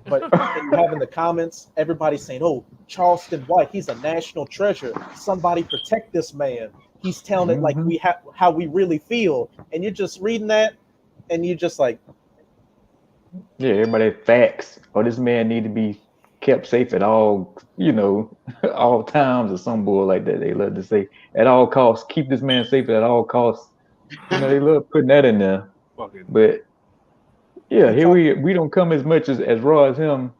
But you have in the comments, everybody saying, "Oh, Charleston White, he's a national treasure. Somebody protect this man. He's telling it like we have how we really feel." And you're just reading that, and you're just like, yeah, everybody facts. Or this man need to be kept safe at all, all times or some bull like that. They love to say at all costs, keep this man safe at all costs. They love putting that in there. But yeah, here we don't come as much as raw as him.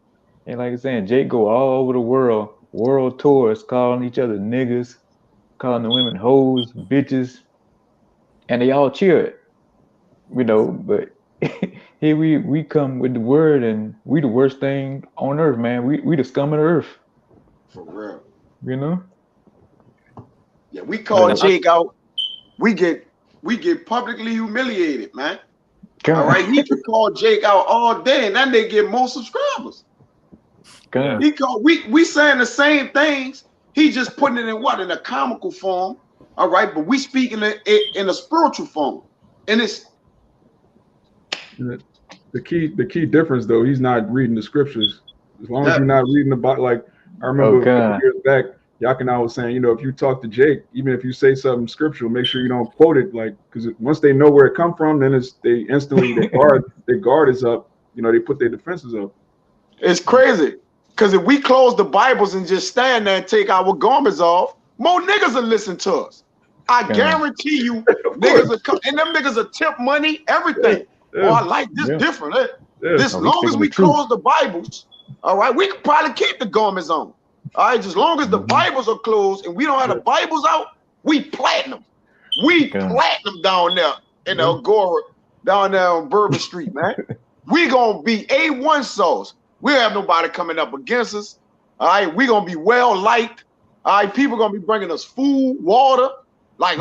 And like I'm saying, Jake go all over the world tours, calling each other niggas, calling the women hoes, bitches, and they all cheer it. But here we come with the word, and we the worst thing on earth, man. We the scum of the earth. For real. Yeah, we call Jake out. We get publicly humiliated, man. All right, he can call Jake out all day, and then they get more subscribers. He called. We saying the same things. He just putting it in a comical form. All right, but we speaking it in a spiritual form, and it's the key difference though. He's not reading the scriptures. As long as you're not reading about, like I remember a couple years back, Yakina was saying, if you talk to Jake, even if you say something scriptural, make sure you don't quote it, like, because once they know where it come from, then they instantly their guard is up. They put their defenses up. It's crazy, because if we close the Bibles and just stand there and take our garments off, more niggas will listen to us. I guarantee you, niggas will come, and them niggas will tip money, everything. Oh, I like this different. As long as we close the Bibles, all right, we could probably keep the garments on. All right, as long as the Bibles are closed and we don't have the Bibles out, we platinum. We platinum down there in the Agora, down there on Bourbon Street, man. We gonna be A1 sauce. We don't have nobody coming up against us. All right, we gonna be well liked. All right, people gonna be bringing us food, water. Like,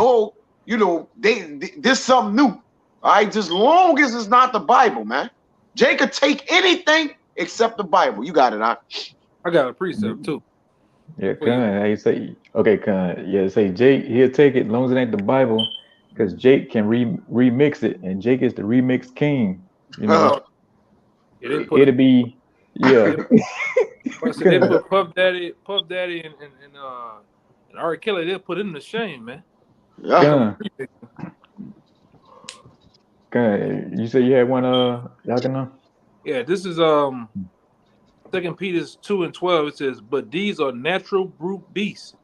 this something new. All right, just long as it's not the Bible, man. Jake could take anything except the Bible. You got it, huh? I got a precept too. Yeah, how you say? Okay, say Jake, he'll take it as long as it ain't the Bible, because Jake can remix it, and Jake is the remix king. It'll be they put Puff Daddy, and R. Kelly. They'll put him to shame, man. Yeah. You say you had one, Yakina? Yeah, this is 2 Peter 2:12. It says, "But these are natural brute beasts,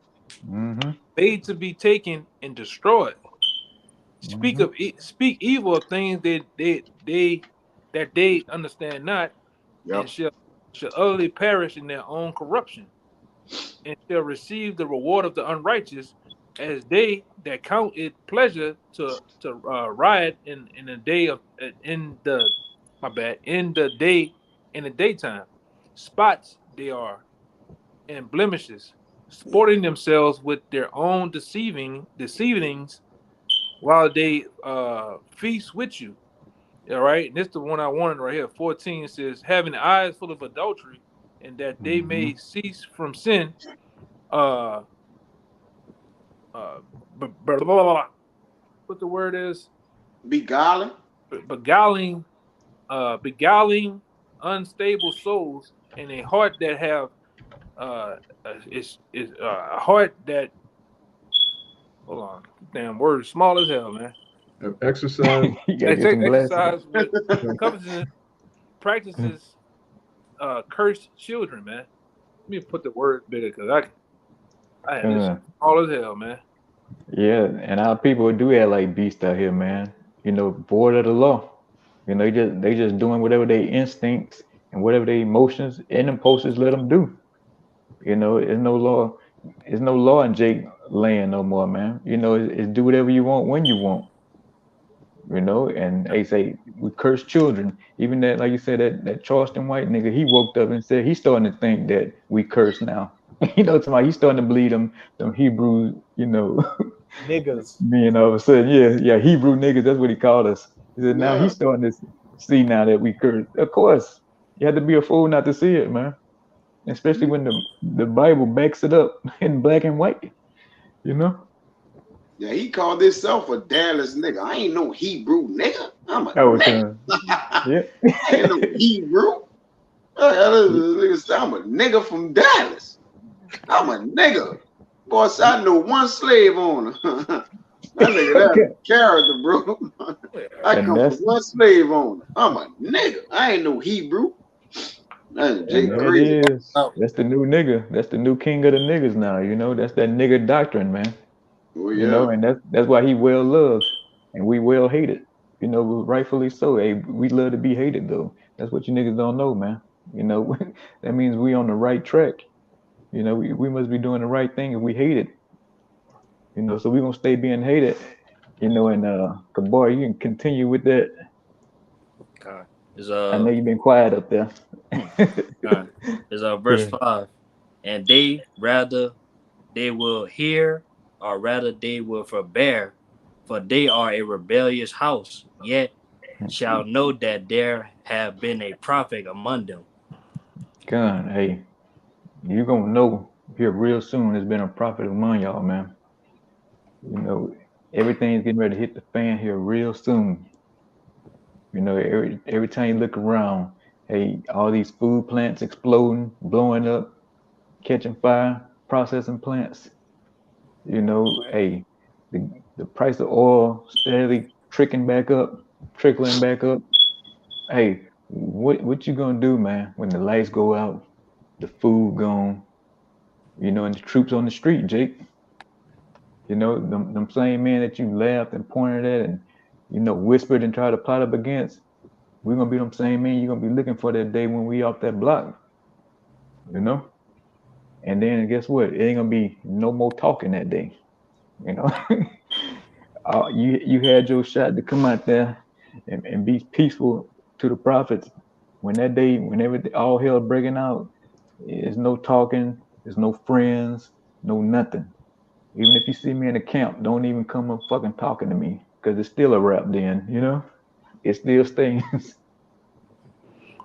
made to be taken and destroyed. Speak evil of things that they understand not, and shall utterly perish in their own corruption, and shall receive the reward of the unrighteous, as they that count it pleasure to riot in the daytime. Spots they are, and blemishes, sporting themselves with their own deceivings, while they feast with you." All right, and this is the one I wanted right here. 14 says, "Having eyes full of adultery, and that they may cease from sin." What the word is? Beguiling. Beguiling unstable souls, and a heart that have is a heart that, hold on, damn word small as hell, man. Exercise. Exercise with covetousness, practices cursed children, man. Let me put the word bigger, because I had this small as hell, man. Yeah, and our people do that like beasts out here, man. Void of the law. They just doing whatever their instincts and whatever their emotions and impulses let them do. You know, there's no law in Jake land no more, man. You know, it's do whatever you want when you want. You know, and they say we curse children. Even that, like you said, that Charleston White nigga, he woke up and said he's starting to think that we curse now. You know, somebody he's starting to believe them Hebrew, you know, Niggas. being all of a sudden, yeah, Hebrew niggas. That's what he called us. He said now Yeah. he's starting to see now that we curse. Of course, you had to be a fool not to see it, man. Especially when the Bible backs it up in black and white. You know. Yeah, he called himself a Dallas nigga. I ain't no Hebrew nigga. I'm a Oh, nigga. yeah. I ain't no Hebrew. I'm a nigga from Dallas. I'm a nigga. Boy, so I know one slave owner. That nigga, that's Okay. a character, bro. I And come from that's one slave owner. I'm a nigga. I ain't no Hebrew. Man, and Jake there it crazy. is. Oh, That's the new nigga. That's the new king of the niggas now. You know, that's that nigga doctrine, man. Oh You know, yeah. and that's why he well loved and we well hated. You know, rightfully so. Hey, we love to be hated though. That's what you niggas don't know, man. You know, that means we on the right track. You know, we must be doing the right thing if we hate it. You know, so we gonna stay being hated. You know, and boy, you can continue with that. God. Is I know you've been quiet up there. God. Is verse Yeah. 5. And they rather they will hear, or rather they will forbear, for they are a rebellious house, yet shall know that there have been a prophet among them. God, hey, you gonna know here real soon. There's been a prophet among y'all, man. You know, everything's getting ready to hit the fan here real soon. You know, every time you look around, hey, all these food plants exploding, blowing up, catching fire, processing plants. You know, hey, the price of oil steadily trickling back up. Hey, what you gonna do, man, when the lights go out, the food gone, you know, and the troops on the street, Jake? You know, them same men that you laughed and pointed at and, you know, whispered and tried to plot up against, we're gonna be them same men you're gonna be looking for that day when we off that block, you know? And then guess what? It ain't gonna be no more talking that day, you know? You had your shot to come out there and be peaceful to the prophets. When that day, whenever all hell breaking out, there's no talking, there's no friends, no nothing. Even if you see me in the camp, don't even come up fucking talking to me, because it's still a rap then, you know? It still stands.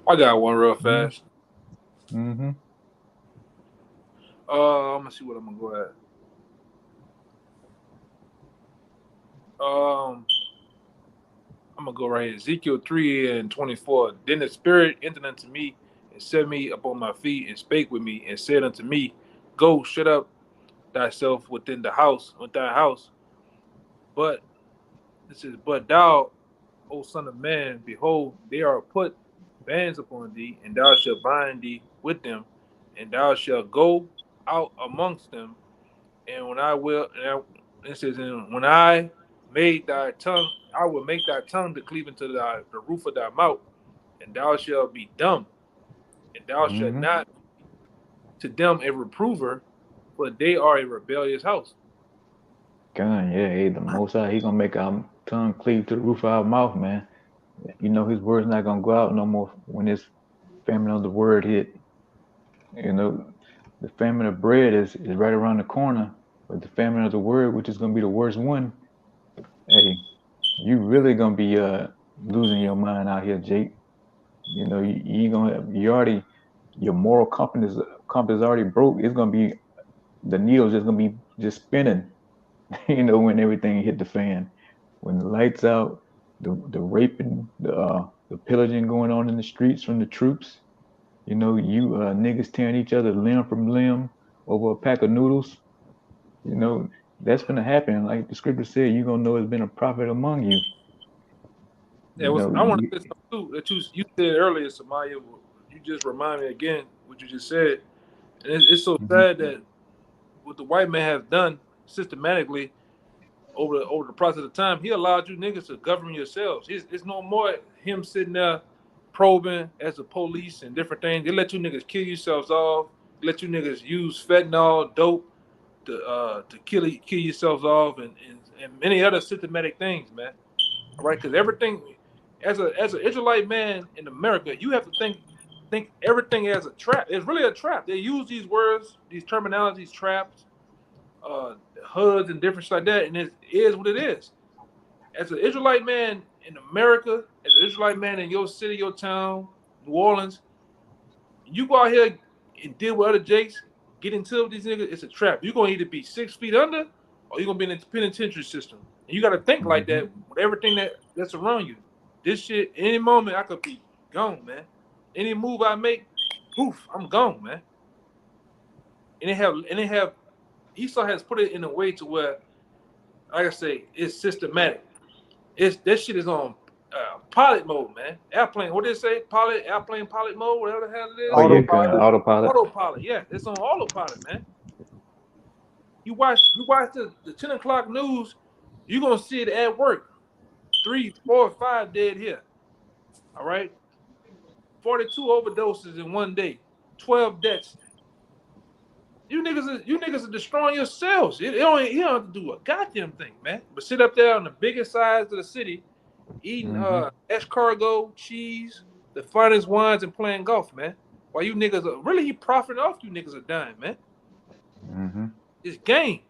I got one real fast. Mm-hmm. I'm gonna see what I'm gonna go at. I'm gonna go right here. Ezekiel 3:24. Then the Spirit entered unto me and set me upon my feet and spake with me and said unto me, Go, shut up thyself with thy house. But this is but thou, O son of man, behold, they are put bands upon thee, and thou shalt bind thee with them, and thou shalt go out amongst them. And when I will, it says, and when I made thy tongue, I will make thy tongue to cleave into the roof of thy mouth, and thou shalt be dumb, and thou shalt Mm-hmm. not to them a reprover, for they are a rebellious house. God, yeah, hey, the most high, he gonna make our tongue cleave to the roof of our mouth, man. You know his word's not gonna go out no more when this famine of the word hit. You know, the famine of bread is right around the corner, but the famine of the word, which is gonna be the worst one, hey, you really gonna be losing your mind out here, Jake. You know, you ain't gonna you already your moral compass already broke. It's gonna be the needle's just gonna be just spinning, you know, when everything hit the fan. When the lights out, the raping, the pillaging going on in the streets from the troops, you know, you niggas tearing each other limb from limb over a pack of noodles. You know, that's gonna happen. Like the scripture said, you're gonna know it's been a prophet among you. It You was. know, I want to say something too that you said earlier, Samaya. You just remind me again what you just said, and it's so mhm. sad that what the white man has done systematically over the process of time, he allowed you niggas to govern yourselves. It's no more him sitting there probing as the police and different things. They let you niggas kill yourselves off. Let you niggas use fentanyl, dope to kill yourselves off, and many other systematic things, man. All right, because everything, as an Israelite man in America, you have to think everything as a trap. It's really a trap. They use these words, these terminologies, traps, hoods, and different shit like that, and it is what it is. As an Israelite man in America, as an Israelite man in your city, your town, New Orleans, you go out here and deal with other jakes, get into these niggas, it's a trap. You're gonna either be 6 feet under, or you're gonna be in the penitentiary system. And you gotta think like that with everything that's around you. This shit, any moment I could be gone, man. Any move I make, poof, I'm gone, man. And they have Esau has put it in a way to where, like I say, it's systematic. That shit is on pilot mode, man. Airplane, what did it say? Airplane pilot mode, whatever the hell it is. Autopilot. Autopilot, yeah. It's on autopilot, man. You watch the 10 o'clock news, you're gonna see it at work. 3, 4, 5 dead here. All right. 42 overdoses in one day, 12 deaths. You niggas are destroying yourselves. You don't have to do a goddamn thing, man. But sit up there on the biggest sides of the city, eating escargot, cheese, the finest wines, and playing golf, man. While you niggas are really profiting off you niggas are dying, man. It's game.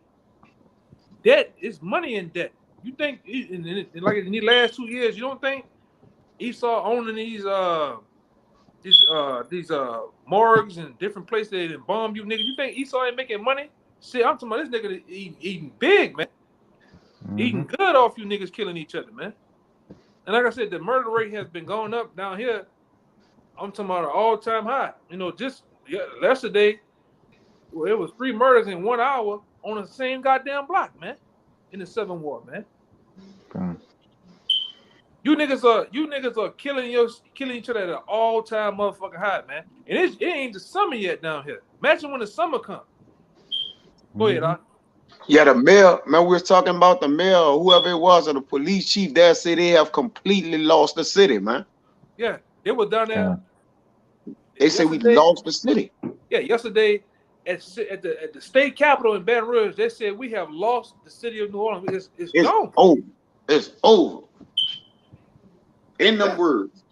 Debt is money in debt. You think like in the last 2 years, you don't think Esau owning these morgues and different places that bomb you niggas? You think Esau ain't making money? Shit, I'm talking about this nigga eating big, man. Eating good off you niggas killing each other, man. And like I said, the murder rate has been going up down here. I'm talking about an all-time high. You know, just yesterday, well, it was 3 murders in 1 hour on the same goddamn block, man. In the Southern Ward, man. You niggas are killing each other at an all-time motherfucking high, man. And it ain't the summer yet down here. Imagine when the summer comes. Go ahead, Doc. Yeah, the mayor, man, we were talking about the mayor or whoever it was, or the police chief there said they have completely lost the city, man. Yeah, they were down there. They say we lost the city. Yeah, yesterday at the state capitol in Baton Rouge, they said we have lost the city of New Orleans. It's gone. Over. It's over. In them words.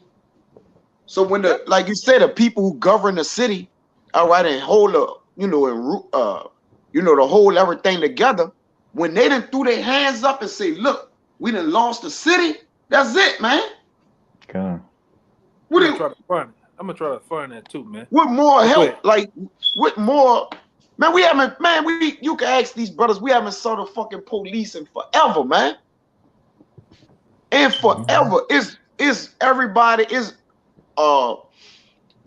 So when like you said, the people who govern the city, all right, and hold to hold everything together, when they done threw their hands up and say, look, we done lost the city, that's it, man. Okay. I'm gonna try to find that too, man. What more help? Like, what more? Man, you can ask these brothers, we haven't saw the fucking police in forever, man. And forever. It's everybody is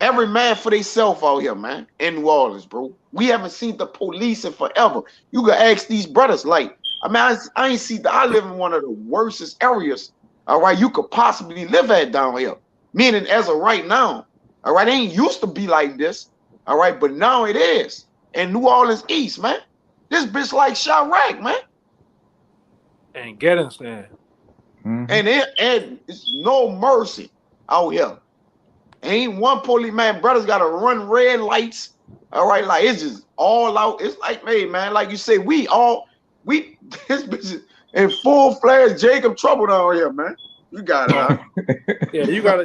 every man for themselves out here, man, in New Orleans, bro. We haven't seen the police in forever. You can ask these brothers, like, I mean, I ain't see I live in one of the worstest areas, all right, you could possibly live at down here. Meaning as of right now, all right, it ain't used to be like this, all right, but now it is. In New Orleans East, man. This bitch like Chirac, man. And Gettysburg. And it's no mercy out here. Ain't one police, man. Brothers gotta run red lights. All right, like it's just all out. It's like, hey, man, like you say, this bitch is in full fledged Jacob trouble down here, man. You got it. Yeah, you gotta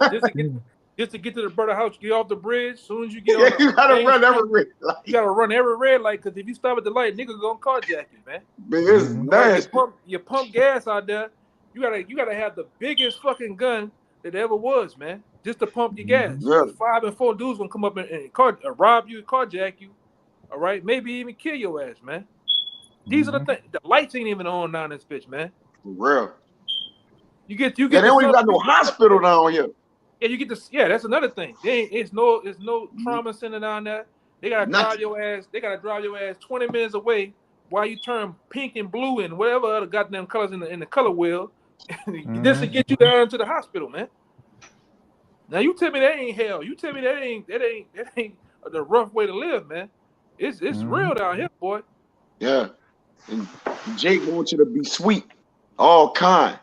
just to get to the brother house, get off the bridge. As soon as you get on, you gotta run every red light. You gotta run every red light, because if you stop at the light, niggas gonna carjack you, man. It's nasty. You pump gas out there. You gotta have the biggest fucking gun that ever was, man, just to pump your gas. Yeah. 5 and 4 dudes gonna come up and rob you, carjack you, all right, maybe even kill your ass, man. These are the things. The lights ain't even on down this bitch, man. For real. You get. They don't even got no hospital down here. Yeah, you get this. Yeah, that's another thing. It's no trauma center down there. They gotta drive your ass. They gotta drive your ass 20 minutes away while you turn pink and blue and whatever other goddamn colors in the color wheel, just to get you down to the hospital, man. Now you tell me that ain't hell. You tell me that ain't the rough way to live, man. It's real down here, boy. Yeah. And Jake wants you to be sweet, all kind.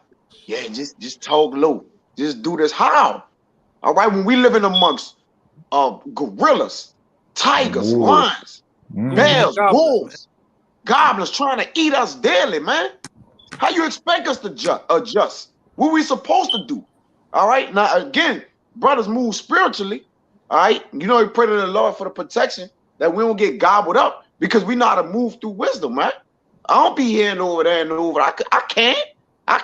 Yeah, just talk low. Just do this. How? All right, when we living amongst gorillas, tigers, Wolves. lions, Goons bears, and goblins, man. wolves, goblins trying to eat us daily, man. How you expect us to adjust? What we supposed to do? All right. Now again, brothers move spiritually. All right. You know, we pray to the Lord for the protection that we don't get gobbled up because we know how to move through wisdom, man. I don't be here and over there and over. I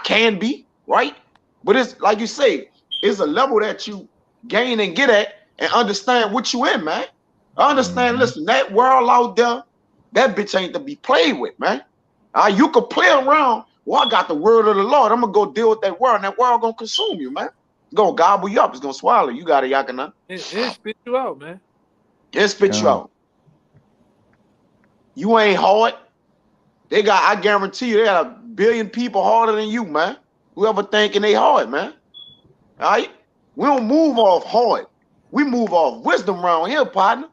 can be right, but it's like you say, it's a level that you gain and get at and understand what you in, man. I understand. Listen, that world out there, that bitch ain't to be played with, man. You could play around. Well, I got the word of the Lord. I'm gonna go deal with that world, and that world gonna consume you, man. It's gonna gobble you up. It's gonna swallow you. Got a yakana. It spit you out, man. It spit you out. You ain't hard. I guarantee you, they got 1 billion people harder than you, man. Whoever thinking they hard, man. All right? We don't move off hard. We move off wisdom around here, partner.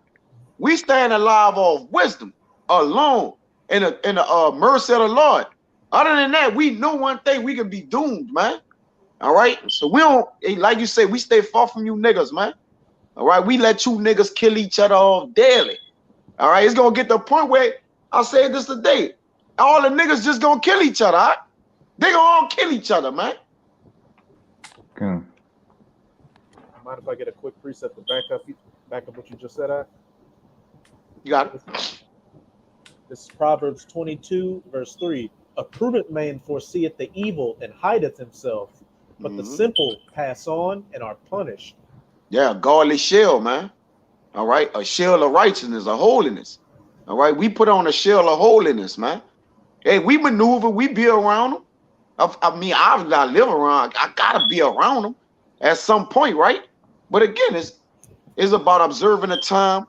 We stand alive off wisdom alone in the mercy of the Lord. Other than that, we know one thing, we can be doomed, man. All right? So we don't, like you say, we stay far from you niggas, man. All right? We let you niggas kill each other off daily. All right? It's going to get to the point where, I said this today, all the niggas just going to kill each other, all right? They going to all kill each other, man. Mind if I get a quick precept to back up what you just said, You got it. This is Proverbs 22, verse 3. A prudent man foreseeth the evil and hideth himself, but the simple pass on and are punished. Yeah, godly shield, man. All right, a shield of righteousness, of holiness. All right, we put on a shield of holiness, man. Hey, we maneuver, we be around them. I mean, I live around, I gotta be around them at some point, right? But again, it's about observing the time,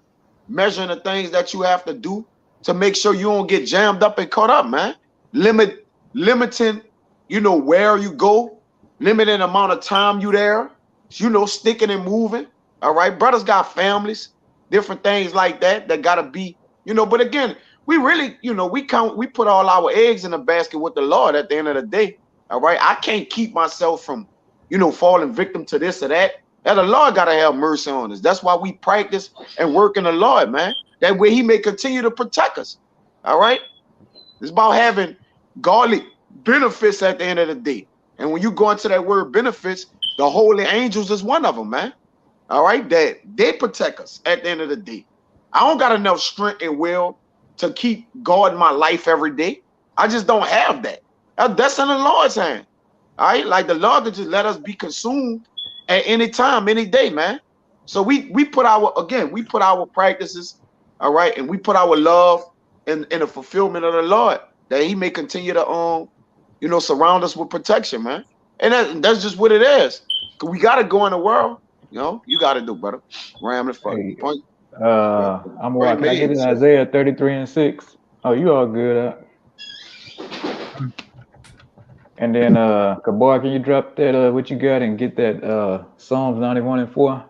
measuring the things that you have to do to make sure you don't get jammed up and caught up, man. Limiting, you know, where you go, limiting the amount of time you there, you know, sticking and moving. All right, brothers got families, different things like that gotta be, you know. But again, we really, you know, we put all our eggs in the basket with the Lord at the end of the day. All right, I can't keep myself from, you know, falling victim to this or that. And the Lord gotta have mercy on us. That's why we practice and work in the Lord, man. That way He may continue to protect us. All right, it's about having godly benefits at the end of the day. And when you go into that word benefits, the holy angels is one of them, man. All right, that they protect us at the end of the day. I don't got enough strength and will to keep guarding my life every day. I just don't have that. That's in the Lord's hand. All right, like the Lord could just let us be consumed at any time, any day, man. So we put our practices, all right, and we put our love in the fulfillment of the Lord, that He may continue to you know, surround us with protection, man. And that's just what it is. Cause we gotta go in the world, you know. You gotta do, brother. Rambling for point. I'm right. Can I get in Isaiah 33:6? Oh, you all good. And then Kabar, can you drop that what you got and get that Psalms 91:4?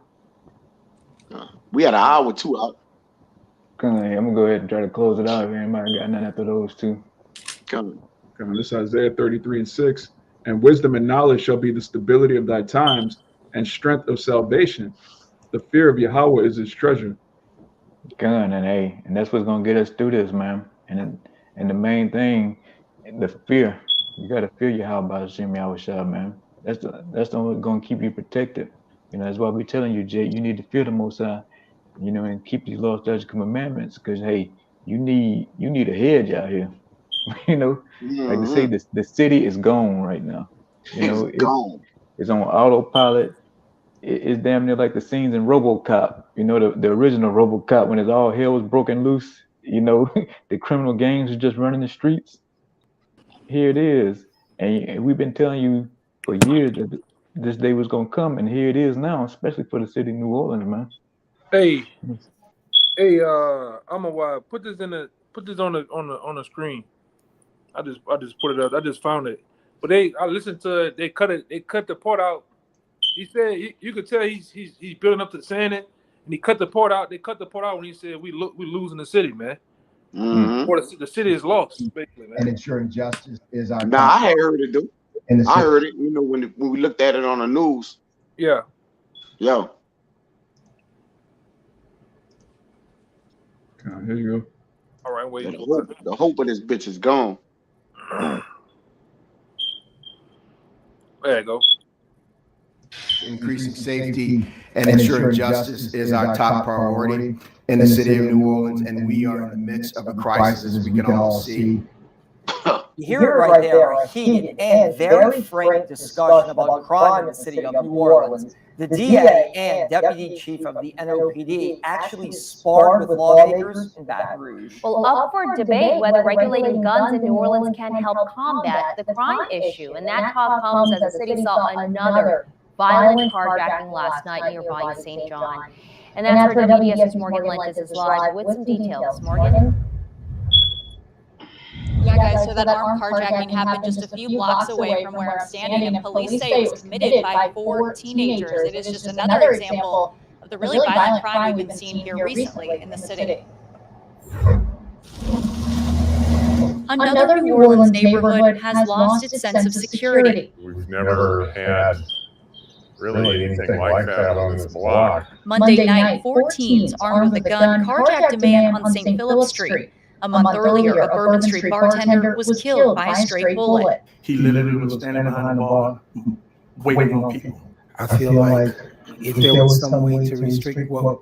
We had an hour 2 out. I'm gonna go ahead and try to close it out if anybody got nothing after those two. Come on. This is Isaiah 33:6. And wisdom and knowledge shall be the stability of thy times, and strength of salvation. The fear of Yahweh is his treasure. And that's what's gonna get us through this, man. And the main thing, the fear. You gotta fear Yahweh by Hashem Yahushua, man. That's the only gonna keep you protected. You know, that's why we're telling you, Jay, you need to fear the Most High, you know, and keep these laws, statutes, and commandments. Because hey, you need a hedge out here. You know, like to say the city is gone right now. You know, it's on autopilot. It's damn near like the scenes in RoboCop. You know, the original RoboCop when all hell was broken loose. You know, the criminal gangs are just running the streets. Here it is, and we've been telling you for years that this day was gonna come, and here it is now, especially for the city of New Orleans, man. Hey, I'm a put this on the screen. I just put it up. I just found it. But I listened to it. They cut the part out. He said you could tell he's building up to saying it, and he cut the part out. They cut the part out when he said we losing the city, man. Or the city is lost, basically, man. And ensuring justice is our. Nah, I heard it, dude. I heard it. You know, when we looked at it on the news. Yeah. Yo. Here you go. All right, wait. The hope of this bitch is gone. There you go. Increasing safety and ensuring justice is our top priority in the city of New Orleans, and we are in the midst of a crisis, as we can all see. You hear it right there, a heated and very frank discussion about crime in the city of New Orleans. The DA and Deputy Chief of the NOPD actually sparred with lawmakers in Baton Rouge. Well, up for debate whether regulating guns in New Orleans can help combat the crime issue. And that talk comes as the city saw another violent carjacking last night nearby St. John. And that's where WBS's Morgan Lentis is live with some details. Morgan? Yeah, guys, so that armed carjacking happened just a few blocks away from where I'm standing, and police say it was committed by 4 teenagers. It is just another example of the really violent crime we've been seeing here recently in the city. Another New Orleans neighborhood has lost its sense of security. We've never had really anything like that on this block. Monday night, 4 teens armed with a gun carjacked a man on St. Philip Street. A month earlier, a Bourbon Street bartender was killed by a stray bullet. He literally was standing behind the bar, waiting on people. I feel like if there was some way to restrict what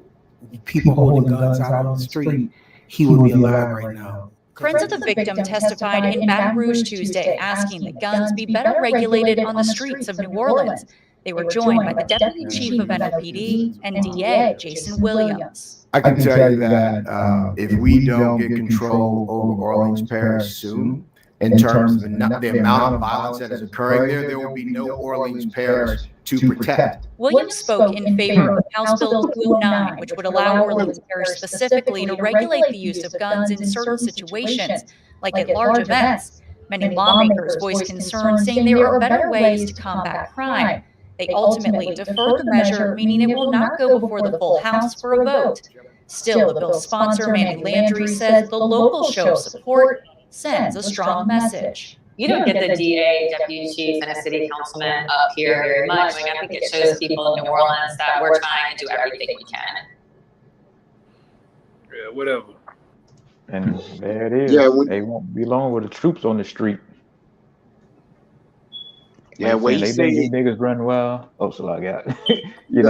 people holding guns out on the street, he would be alive right now. Friends of the victim testified in Baton Rouge Tuesday asking that guns be better regulated on the streets of New Orleans. They were joined by the Deputy Chief of NOPD and DA Jason Williams. I can tell you that if we don't get control over Orleans Parish soon, in terms of the amount of violence that is occurring there will be no Orleans Parish to protect. Williams spoke in favor of House Bill 209, which would allow Orleans Parish specifically to regulate the use of guns in certain situations, like at large events. Many lawmakers voiced concern, saying there are better ways to combat crime. They ultimately deferred the measure, meaning it will not go before the full House for a vote. Still, the bill's sponsor, Manny Landry, says the local show of support sends a strong message. You don't get the DA, deputy chief, and a city councilman up here very much. I think it shows people in New Orleans that we're trying to do everything we can. Yeah, whatever. And there it is. Yeah, they won't be long with the troops on the street. Yeah, when they say letting you niggas run wild. Oh, so I got they're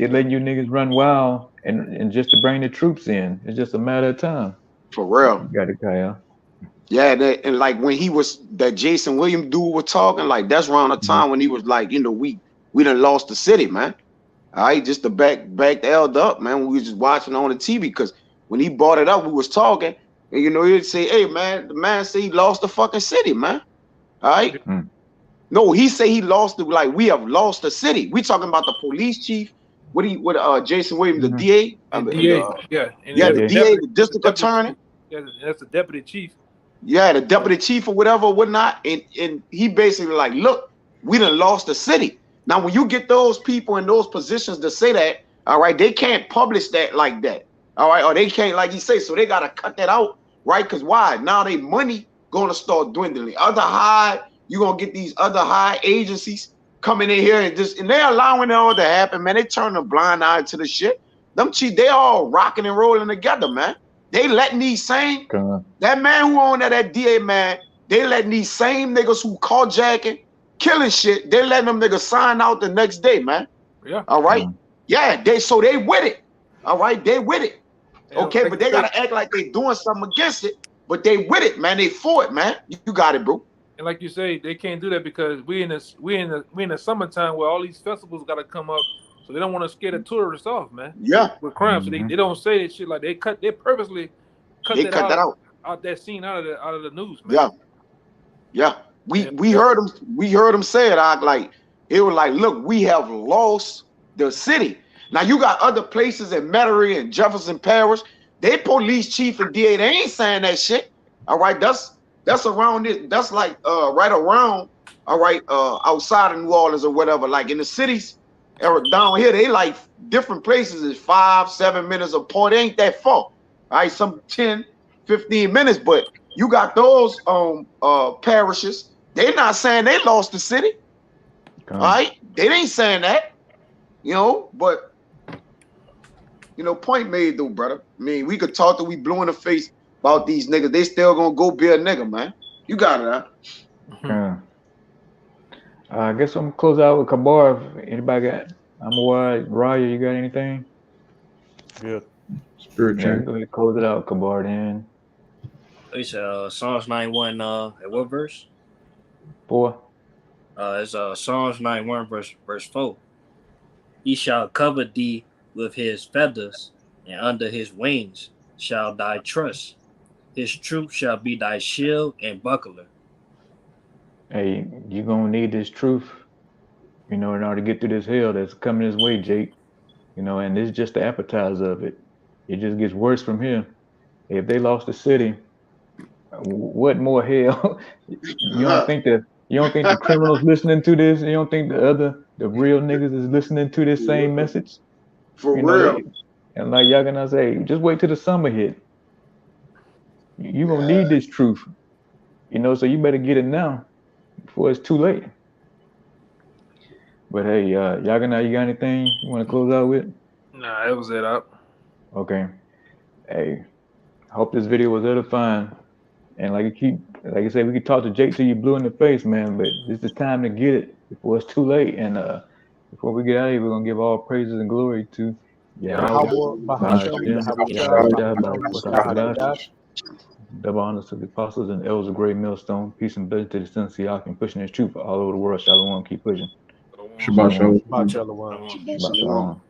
letting you niggas run wild, and just to bring the troops in, it's just a matter of time. For real. You got it, Kyle. Yeah, and like when he was that Jason Williams dude was talking, like that's around the time when he was like, we done lost the city, man. All right, just to back the elder up, man. We was just watching on the TV because when he brought it up, we was talking, and he'd say, "Hey, man, the man say he lost the fucking city, man." All right. No, he say he lost it. Like we have lost the city. We talking about the police chief. What Jason Williams, the DA? The DA, the district attorney. Yeah, that's the deputy chief. Yeah, the deputy chief or whatever, whatnot. And he basically like, look, we done lost the city. Now, when you get those people in those positions to say that, all right, they can't publish that like that. All right, or they can't, like you say, so they gotta cut that out, right? Because why? Now they money gonna start dwindling. You're gonna get these other high agencies coming in here and they're allowing it all to happen, man. They turn a blind eye to the shit. Them chiefs, they all rocking and rolling together, man. They letting these same that man who owned that DA, man, they letting these same niggas who carjacking, killing shit, they letting them niggas sign out the next day, man. Yeah. All right. Yeah, they with it. All right, they with it. Okay, but they gotta act like they doing something against it, but they with it, man. They for it, man. You got it, bro. And like you say, they can't do that because we in the summertime where all these festivals got to come up, so they don't want to scare the tourists off, man. Yeah, with crime, so they don't say that shit like they purposely cut that out that scene out of the news, man. Yeah. We heard them say it. It was like, look, we have lost the city. Now you got other places in Metairie and Jefferson Parish. They police chief and DA, they ain't saying that shit. All right, that's around it. That's like right around, all right, outside of New Orleans or whatever. Like in the cities down here, they like different places is 5-7 minutes apart. It ain't that far. All right, some 10-15 minutes, but you got those parishes. They're not saying they lost the city. All right, they ain't saying that. You know, but you know, point made though, brother. I mean, we could talk till we blue in the face about these niggas. They still gonna go be a nigga, man. You got it, huh? Yeah. I guess I'm gonna close out with Kabar. If anybody got? I'm wide. Raya, you got anything? Good. Spirit Yeah, check. go ahead, close it out, Kabar. Then You said Psalms 91. At what verse? 4. It's Psalms 91 verse 4. He shall cover thee with his feathers, and under his wings shall thy trust. His truth shall be thy shield and buckler. Hey, you gonna need this truth, you know, in order to get through this hell that's coming this way, Jake. You know, and this is just the appetizer of it. It just gets worse from here. If they lost the city, what more hell? You don't think the criminals listening to this? You don't think the real niggas is listening to this same message? For You know, real. and like y'all gonna say, just wait till the summer hit. You gonna need this truth. You know, so you better get it now before it's too late. But hey, y'all gonna, you got anything you wanna close out with? Nah, that was it up. Okay. Hey, I hope this video was edifying. And like I said, we could talk to Jake till you blue in the face, man. But this is time to get it before it's too late. And before we get out of here, we're gonna give all praises and glory to Yahweh, double honors to the apostles and elders of Great Millstone. Peace and blessings to the son Siak and pushing his truth all over the world. Shalom, keep pushing. Shabbat shalom. Shabbat shalom. Shabbat shalom.